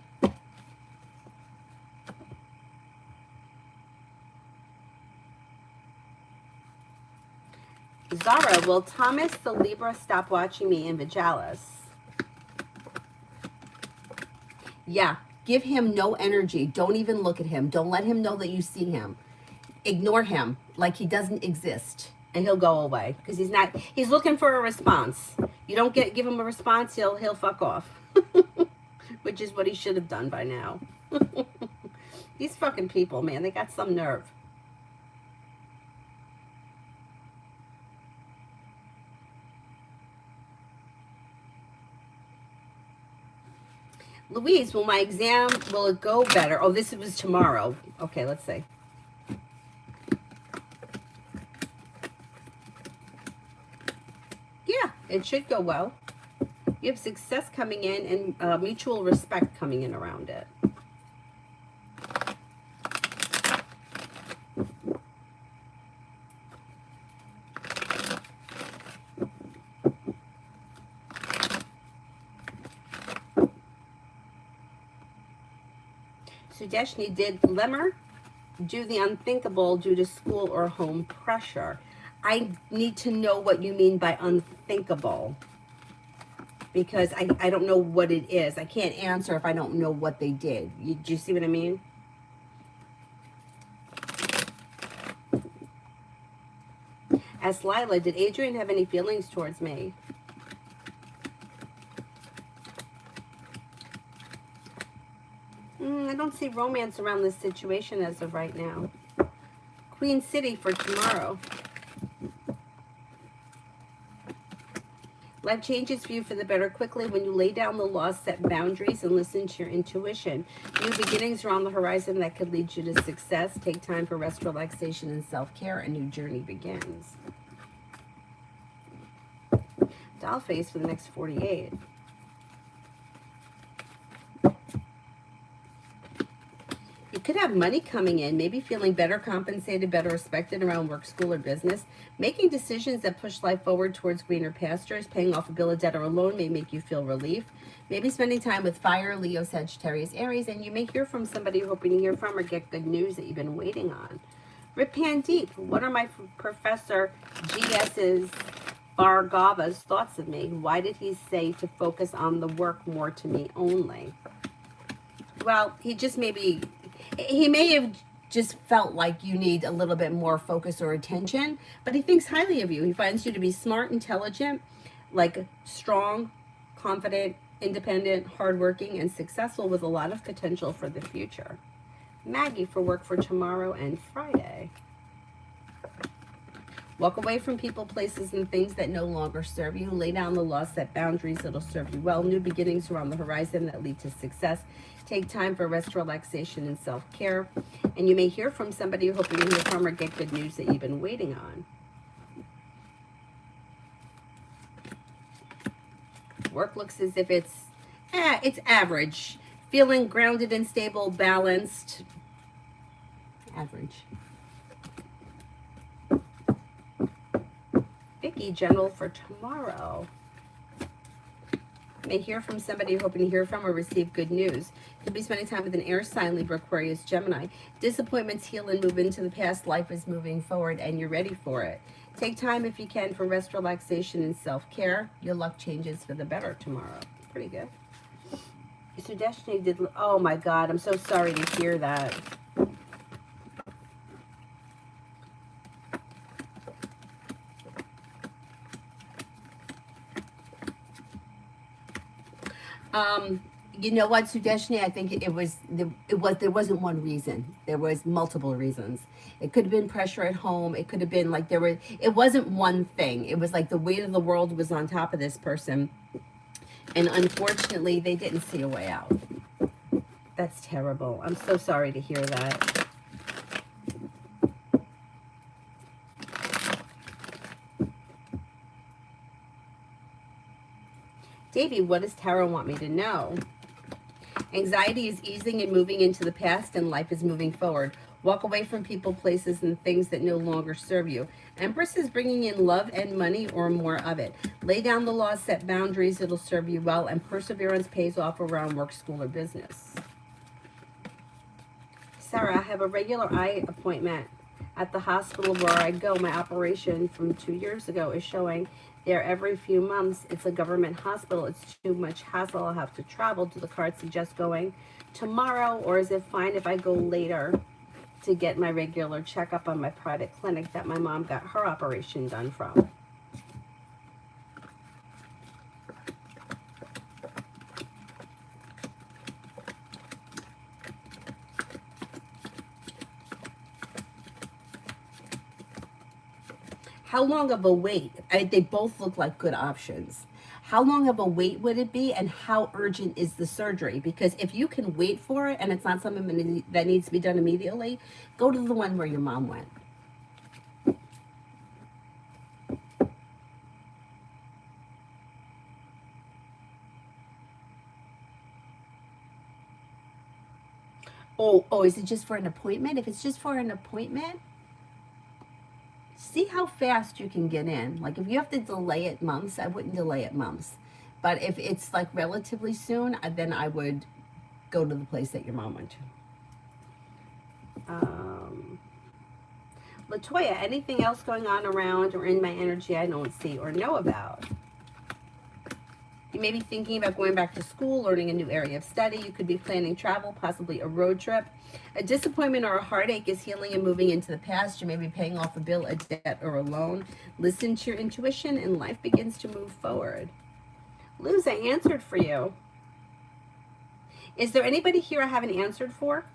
Zara, will Thomas the Libra stop watching me in Vajalis? Yeah, give him no energy. Don't even look at him. Don't let him know that you see him. Ignore him like he doesn't exist, and he'll go away because he's looking for a response. You don't give him a response, he'll fuck off. Which is what he should have done by now. These fucking people, man, they got some nerve. Louise, will my exam, will it go better? Oh, this was tomorrow. Okay, let's see. Yeah, it should go well. You have success coming in and mutual respect coming in around it. Sudeshni, did Lemmer do the unthinkable due to school or home pressure? I need to know what you mean by unthinkable, because I don't know what it is. I can't answer if I don't know what they did. Do you see what I mean? Ask Lila, did Adrian have any feelings towards me? I don't see romance around this situation as of right now. Queen City for tomorrow. Life changes for you for the better quickly when you lay down the law, set boundaries, and listen to your intuition. New beginnings are on the horizon that could lead you to success. Take time for rest, relaxation, and self-care. A new journey begins. Doll face for the next 48. You could have money coming in, maybe feeling better compensated, better respected around work, school, or business. Making decisions that push life forward towards greener pastures. Paying off a bill of debt or a loan may make you feel relief. Maybe spending time with fire, Leo, Sagittarius, Aries, and you may hear from somebody you're hoping to hear from or get good news that you've been waiting on. Rip Pan Deep, what are my Professor GS's Bhargava's thoughts of me? Why did he say to focus on the work more to me only? Well, he may have just felt like you need a little bit more focus or attention, but he thinks highly of you. He finds you to be smart, intelligent, like strong, confident, independent, hardworking, and successful with a lot of potential for the future. Maggie for work for tomorrow and Friday. Walk away from people, places, and things that no longer serve you. Lay down the law, set boundaries that'll serve you well. New beginnings are on the horizon that lead to success. Take time for rest, relaxation, and self-care. And you may hear from somebody you're hoping to hear from or get good news that you've been waiting on. Work looks as if it's average. Feeling grounded and stable, balanced. Average. Vicky, general for tomorrow. May hear from somebody you're hoping to hear from or receive good news. Could be spending time with an air sign, Libra, Aquarius, Gemini. Disappointments heal and move into the past. Life is moving forward and you're ready for it. Take time if you can for rest, relaxation, and self-care. Your luck changes for the better tomorrow. Pretty good. So Destiny did, oh my God, I'm so sorry to hear that. You know what, Sudeshni? I think there wasn't one reason. There was multiple reasons. It could have been pressure at home. It could have been like it wasn't one thing. It was like the weight of the world was on top of this person. And unfortunately, they didn't see a way out. That's terrible. I'm so sorry to hear that. Davey, what does tarot want me to know? Anxiety is easing and moving into the past, and life is moving forward. Walk away from people, places, and things that no longer serve you. Empress is bringing in love and money or more of it. Lay down the law, set boundaries, it'll serve you well, and perseverance pays off around work, school, or business. Sarah, I have a regular eye appointment at the hospital where I go. My operation from 2 years ago is showing there every few months. It's a government hospital. It's too much hassle. I'll have to travel. Do the cards suggest going tomorrow, or is it fine if I go later to get my regular checkup on my private clinic that my mom got her operation done from? How long of a wait? They both look like good options. How long of a wait would it be, and how urgent is the surgery? Because if you can wait for it and it's not something that needs to be done immediately, go to the one where your mom went. Oh, is it just for an appointment? If it's just for an appointment, see how fast you can get in. Like if you have to delay it months, I wouldn't delay it months. But if it's like relatively soon, then I would go to the place that your mom went to. Latoya, anything else going on around or in my energy I don't see or know about? You may be thinking about going back to school, learning a new area of study. You could be planning travel, possibly a road trip. A disappointment or a heartache is healing and moving into the past. You may be paying off a bill, a debt, or a loan. Listen to your intuition and life begins to move forward. Luz, I answered for you. Is there anybody here I haven't answered for?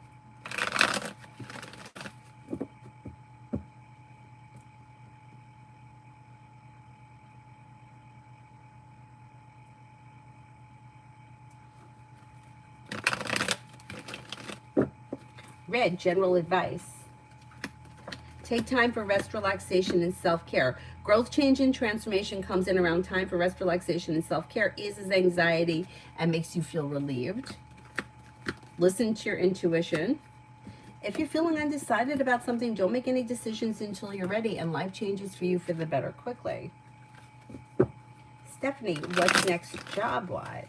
Red, general advice. Take time for rest, relaxation, and self-care. Growth, change, and transformation comes in around time for rest, relaxation, and self-care. Eases anxiety and makes you feel relieved. Listen to your intuition. If you're feeling undecided about something, don't make any decisions until you're ready, and life changes for you for the better quickly. Stephanie, what's next job-wise?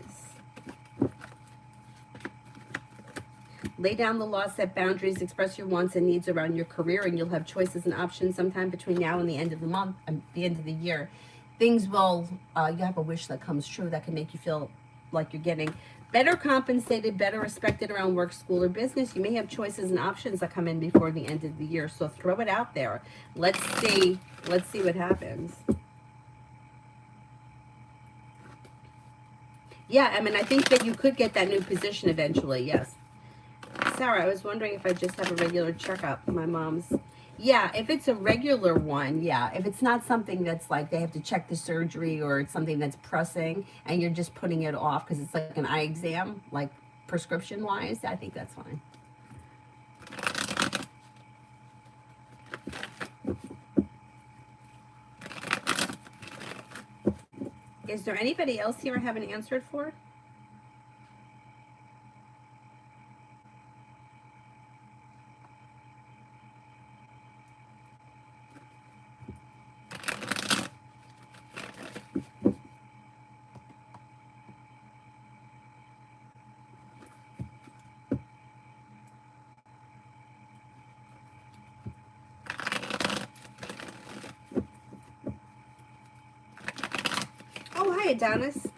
Lay down the law, set boundaries, express your wants and needs around your career, and you'll have choices and options sometime between now and the end of the month, the end of the year. Things will, you have a wish that comes true that can make you feel like you're getting better compensated, better respected around work, school, or business. You may have choices and options that come in before the end of the year, so throw it out there. Let's see what happens. Yeah, I mean, I think that you could get that new position eventually, yes. Sarah, I was wondering if I just have a regular checkup. My mom's, yeah, if it's a regular one, yeah. If it's not something that's like they have to check the surgery or it's something that's pressing and you're just putting it off because it's like an eye exam, like prescription-wise, I think that's fine. Is there anybody else here I haven't answered for? Adonis.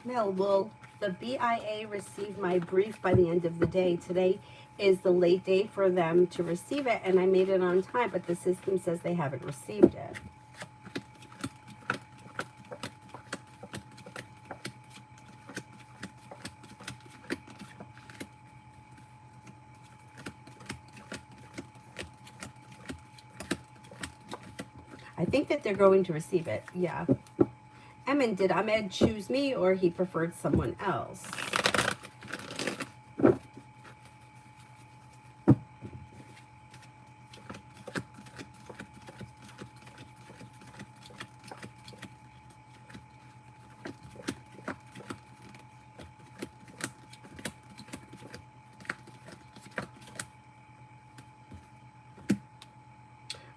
Mel, will the BIA receive my brief by the end of the day? Today is the late day for them to receive it, and I made it on time, but the system says they haven't received it. I think that they're going to receive it, yeah. Emin, did Ahmed choose me or he preferred someone else?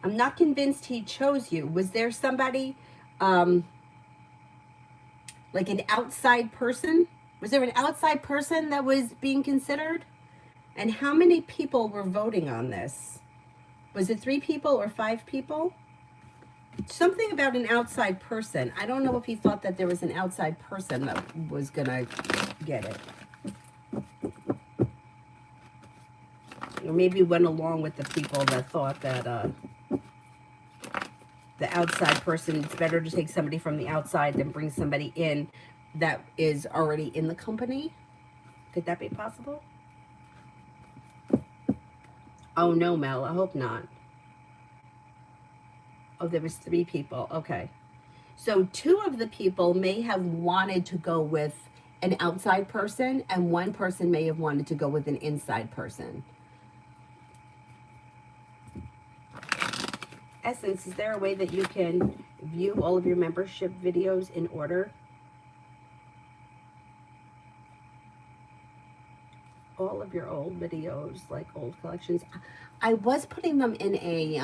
I'm not convinced he chose you. Was there somebody, like an outside person? Was there an outside person that was being considered? And how many people were voting on this? Was it 3 people or 5 people? Something about an outside person. I don't know if he thought that there was an outside person that was gonna get it. Or maybe went along with the people that thought that the outside person, it's better to take somebody from the outside than bring somebody in that is already in the company. Could that be possible? Oh no, Mel, I hope not. Oh, there was 3 people. Okay. So 2 of the people may have wanted to go with an outside person, and 1 person may have wanted to go with an inside person. Essence, is there a way that you can view all of your membership videos in order? All of your old videos, like old collections. I was putting them in a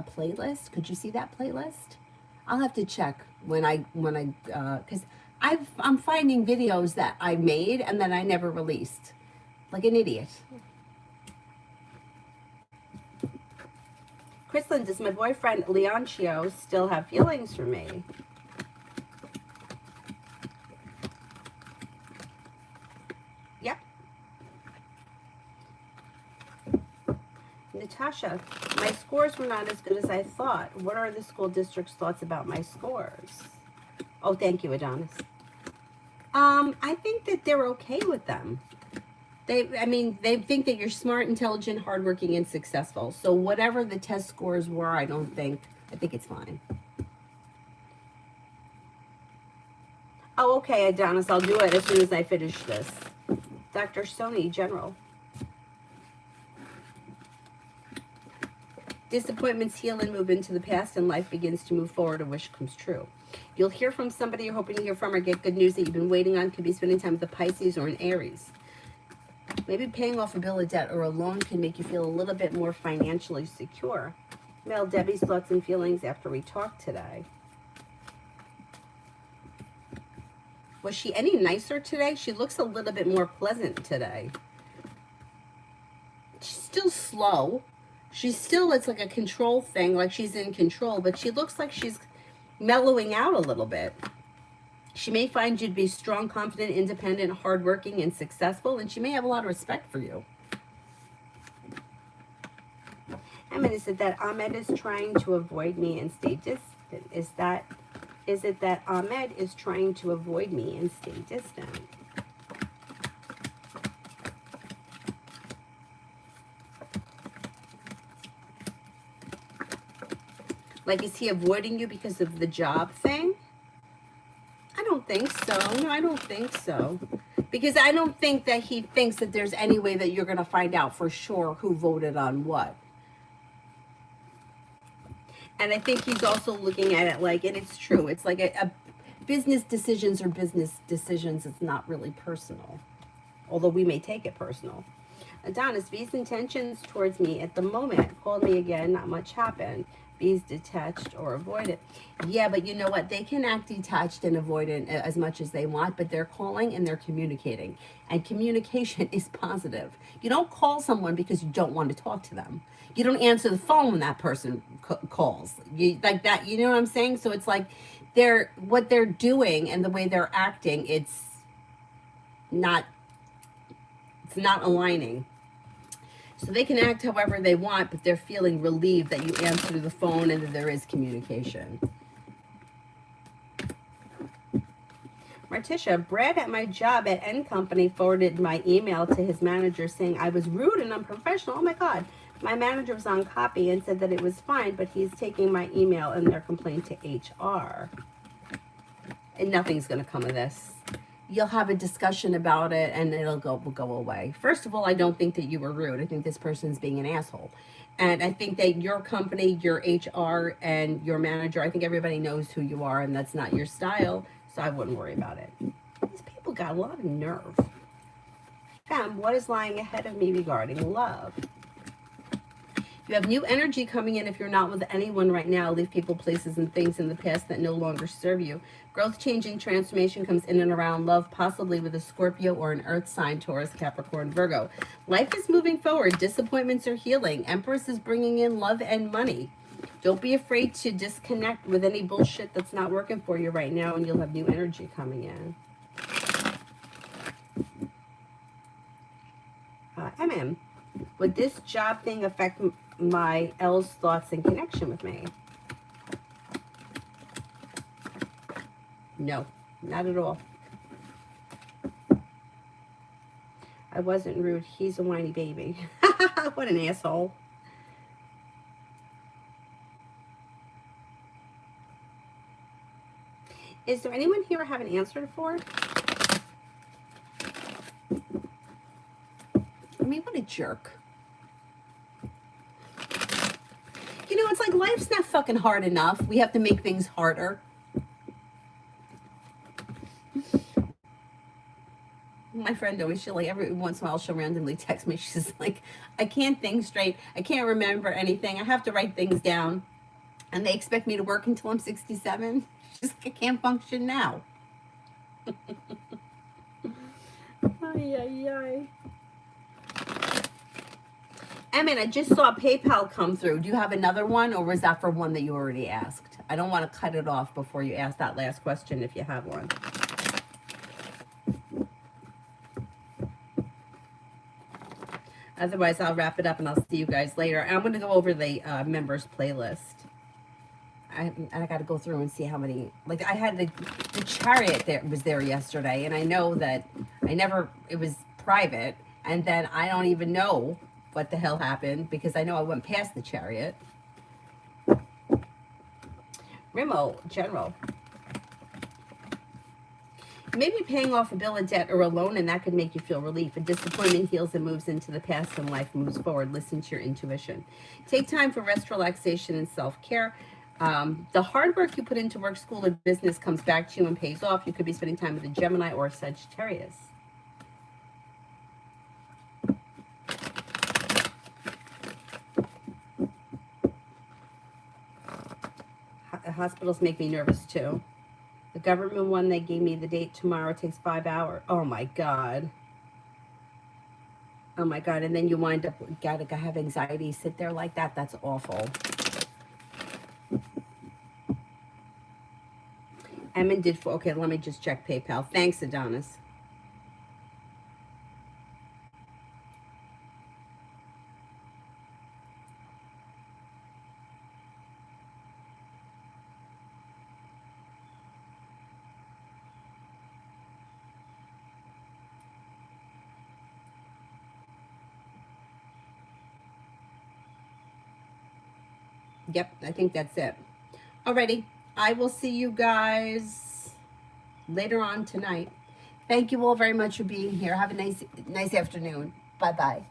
playlist. Could you see that playlist? I'll have to check when I because I'm finding videos that I made and that I never released, like an idiot. Chrislyn, does my boyfriend Leoncio still have feelings for me? Yep. Natasha, my scores were not as good as I thought. What are the school district's thoughts about my scores? Oh, thank you, Adonis. I think that they're okay with them. They think that you're smart, intelligent, hardworking, and successful. So whatever the test scores were, I think it's fine. Oh, okay, Adonis, I'll do it as soon as I finish this. Dr. Sony, General. Disappointments heal and move into the past, and life begins to move forward. A wish comes true. You'll hear from somebody you're hoping to hear from or get good news that you've been waiting on. Could be spending time with a Pisces or an Aries. Maybe paying off a bill of debt or a loan can make you feel a little bit more financially secure. Mel, Debbie's thoughts and feelings after we talked today. Was she any nicer today? She looks a little bit more pleasant today. She's still slow. She's still, it's like a control thing, like she's in control, but she looks like she's mellowing out a little bit. She may find you to be strong, confident, independent, hardworking, and successful, and she may have a lot of respect for you. I mean, is it that Ahmed is trying to avoid me and stay distant? Is it that Ahmed is trying to avoid me and stay distant? Like, is he avoiding you because of the job thing? I don't think so. No, I don't think so. Because I don't think that he thinks that there's any way that you're going to find out for sure who voted on what. And I think he's also looking at it like, and it's true, it's like a business decisions are business decisions. It's not really personal, although we may take it personal. Adonis, V's intentions towards me at the moment. Called me again, not much happened. V's detached or avoidant. Yeah, but you know what? They can act detached and avoidant as much as they want, but they're calling and they're communicating. And communication is positive. You don't call someone because you don't want to talk to them. You don't answer the phone when that person calls. You like that, you know what I'm saying? So it's like what they're doing and the way they're acting, not it's not aligning. So they can act however they want, but they're feeling relieved that you answer the phone and that there is communication. Martisha, Brad at my job at N Company forwarded my email to his manager saying I was rude and unprofessional. Oh my God. My manager was on copy and said that it was fine, but he's taking my email and their complaint to HR. And nothing's going to come of this. You'll have a discussion about it and will go away. First of all, I don't think that you were rude. I think this person's being an asshole. And I think that your company, your HR, and your manager, I think everybody knows who you are, and that's not your style, so I wouldn't worry about it. These people got a lot of nerve. Fem, what is lying ahead of me regarding love? You have new energy coming in if you're not with anyone right now. Leave people, places, and things in the past that no longer serve you. Growth, changing, transformation comes in and around love, possibly with a Scorpio or an Earth sign, Taurus, Capricorn, Virgo. Life is moving forward. Disappointments are healing. Empress is bringing in love and money. Don't be afraid to disconnect with any bullshit that's not working for you right now, and you'll have new energy coming in. MM, would this job thing affect my L's thoughts and connection with me? No, not at all. I wasn't rude. He's a whiny baby. What an asshole. Is there anyone here I haven't answered for? I mean, what a jerk. You know, it's like life's not fucking hard enough. We have to make things harder. My friend always, she'll like every once in a while she'll randomly text me. She's like, I can't think straight. I can't remember anything. I have to write things down. And they expect me to work until I'm 67. She's like, I can't function now. Ay, ay, ay. I mean, I just saw PayPal come through. Do you have another one, or was that for one that you already asked? I don't want to cut it off before you ask that last question if you have one. Otherwise, I'll wrap it up and I'll see you guys later. I'm going to go over the members playlist. I got to go through and see how many. Like, I had the Chariot that was there yesterday, and I know that it was private, and then I don't even know what the hell happened because I know I went past the Chariot. Rimo, General. Maybe paying off a bill of debt or a loan, and that could make you feel relief. A disappointment heals and moves into the past, and life moves forward. Listen to your intuition. Take time for rest, relaxation, and self-care. The hard work you put into work, school, or business comes back to you and pays off. You could be spending time with a Gemini or a Sagittarius. Hospitals make me nervous too. The government one, they gave me the date tomorrow. It takes 5 hours. Oh my God. Oh my God. And then you wind up, gotta have anxiety, sit there like that. That's awful. Emin did for, okay, let me just check PayPal. Thanks, Adonis. Yep, I think that's it. Alrighty, I will see you guys later on tonight. Thank you all very much for being here. Have a nice afternoon. Bye bye.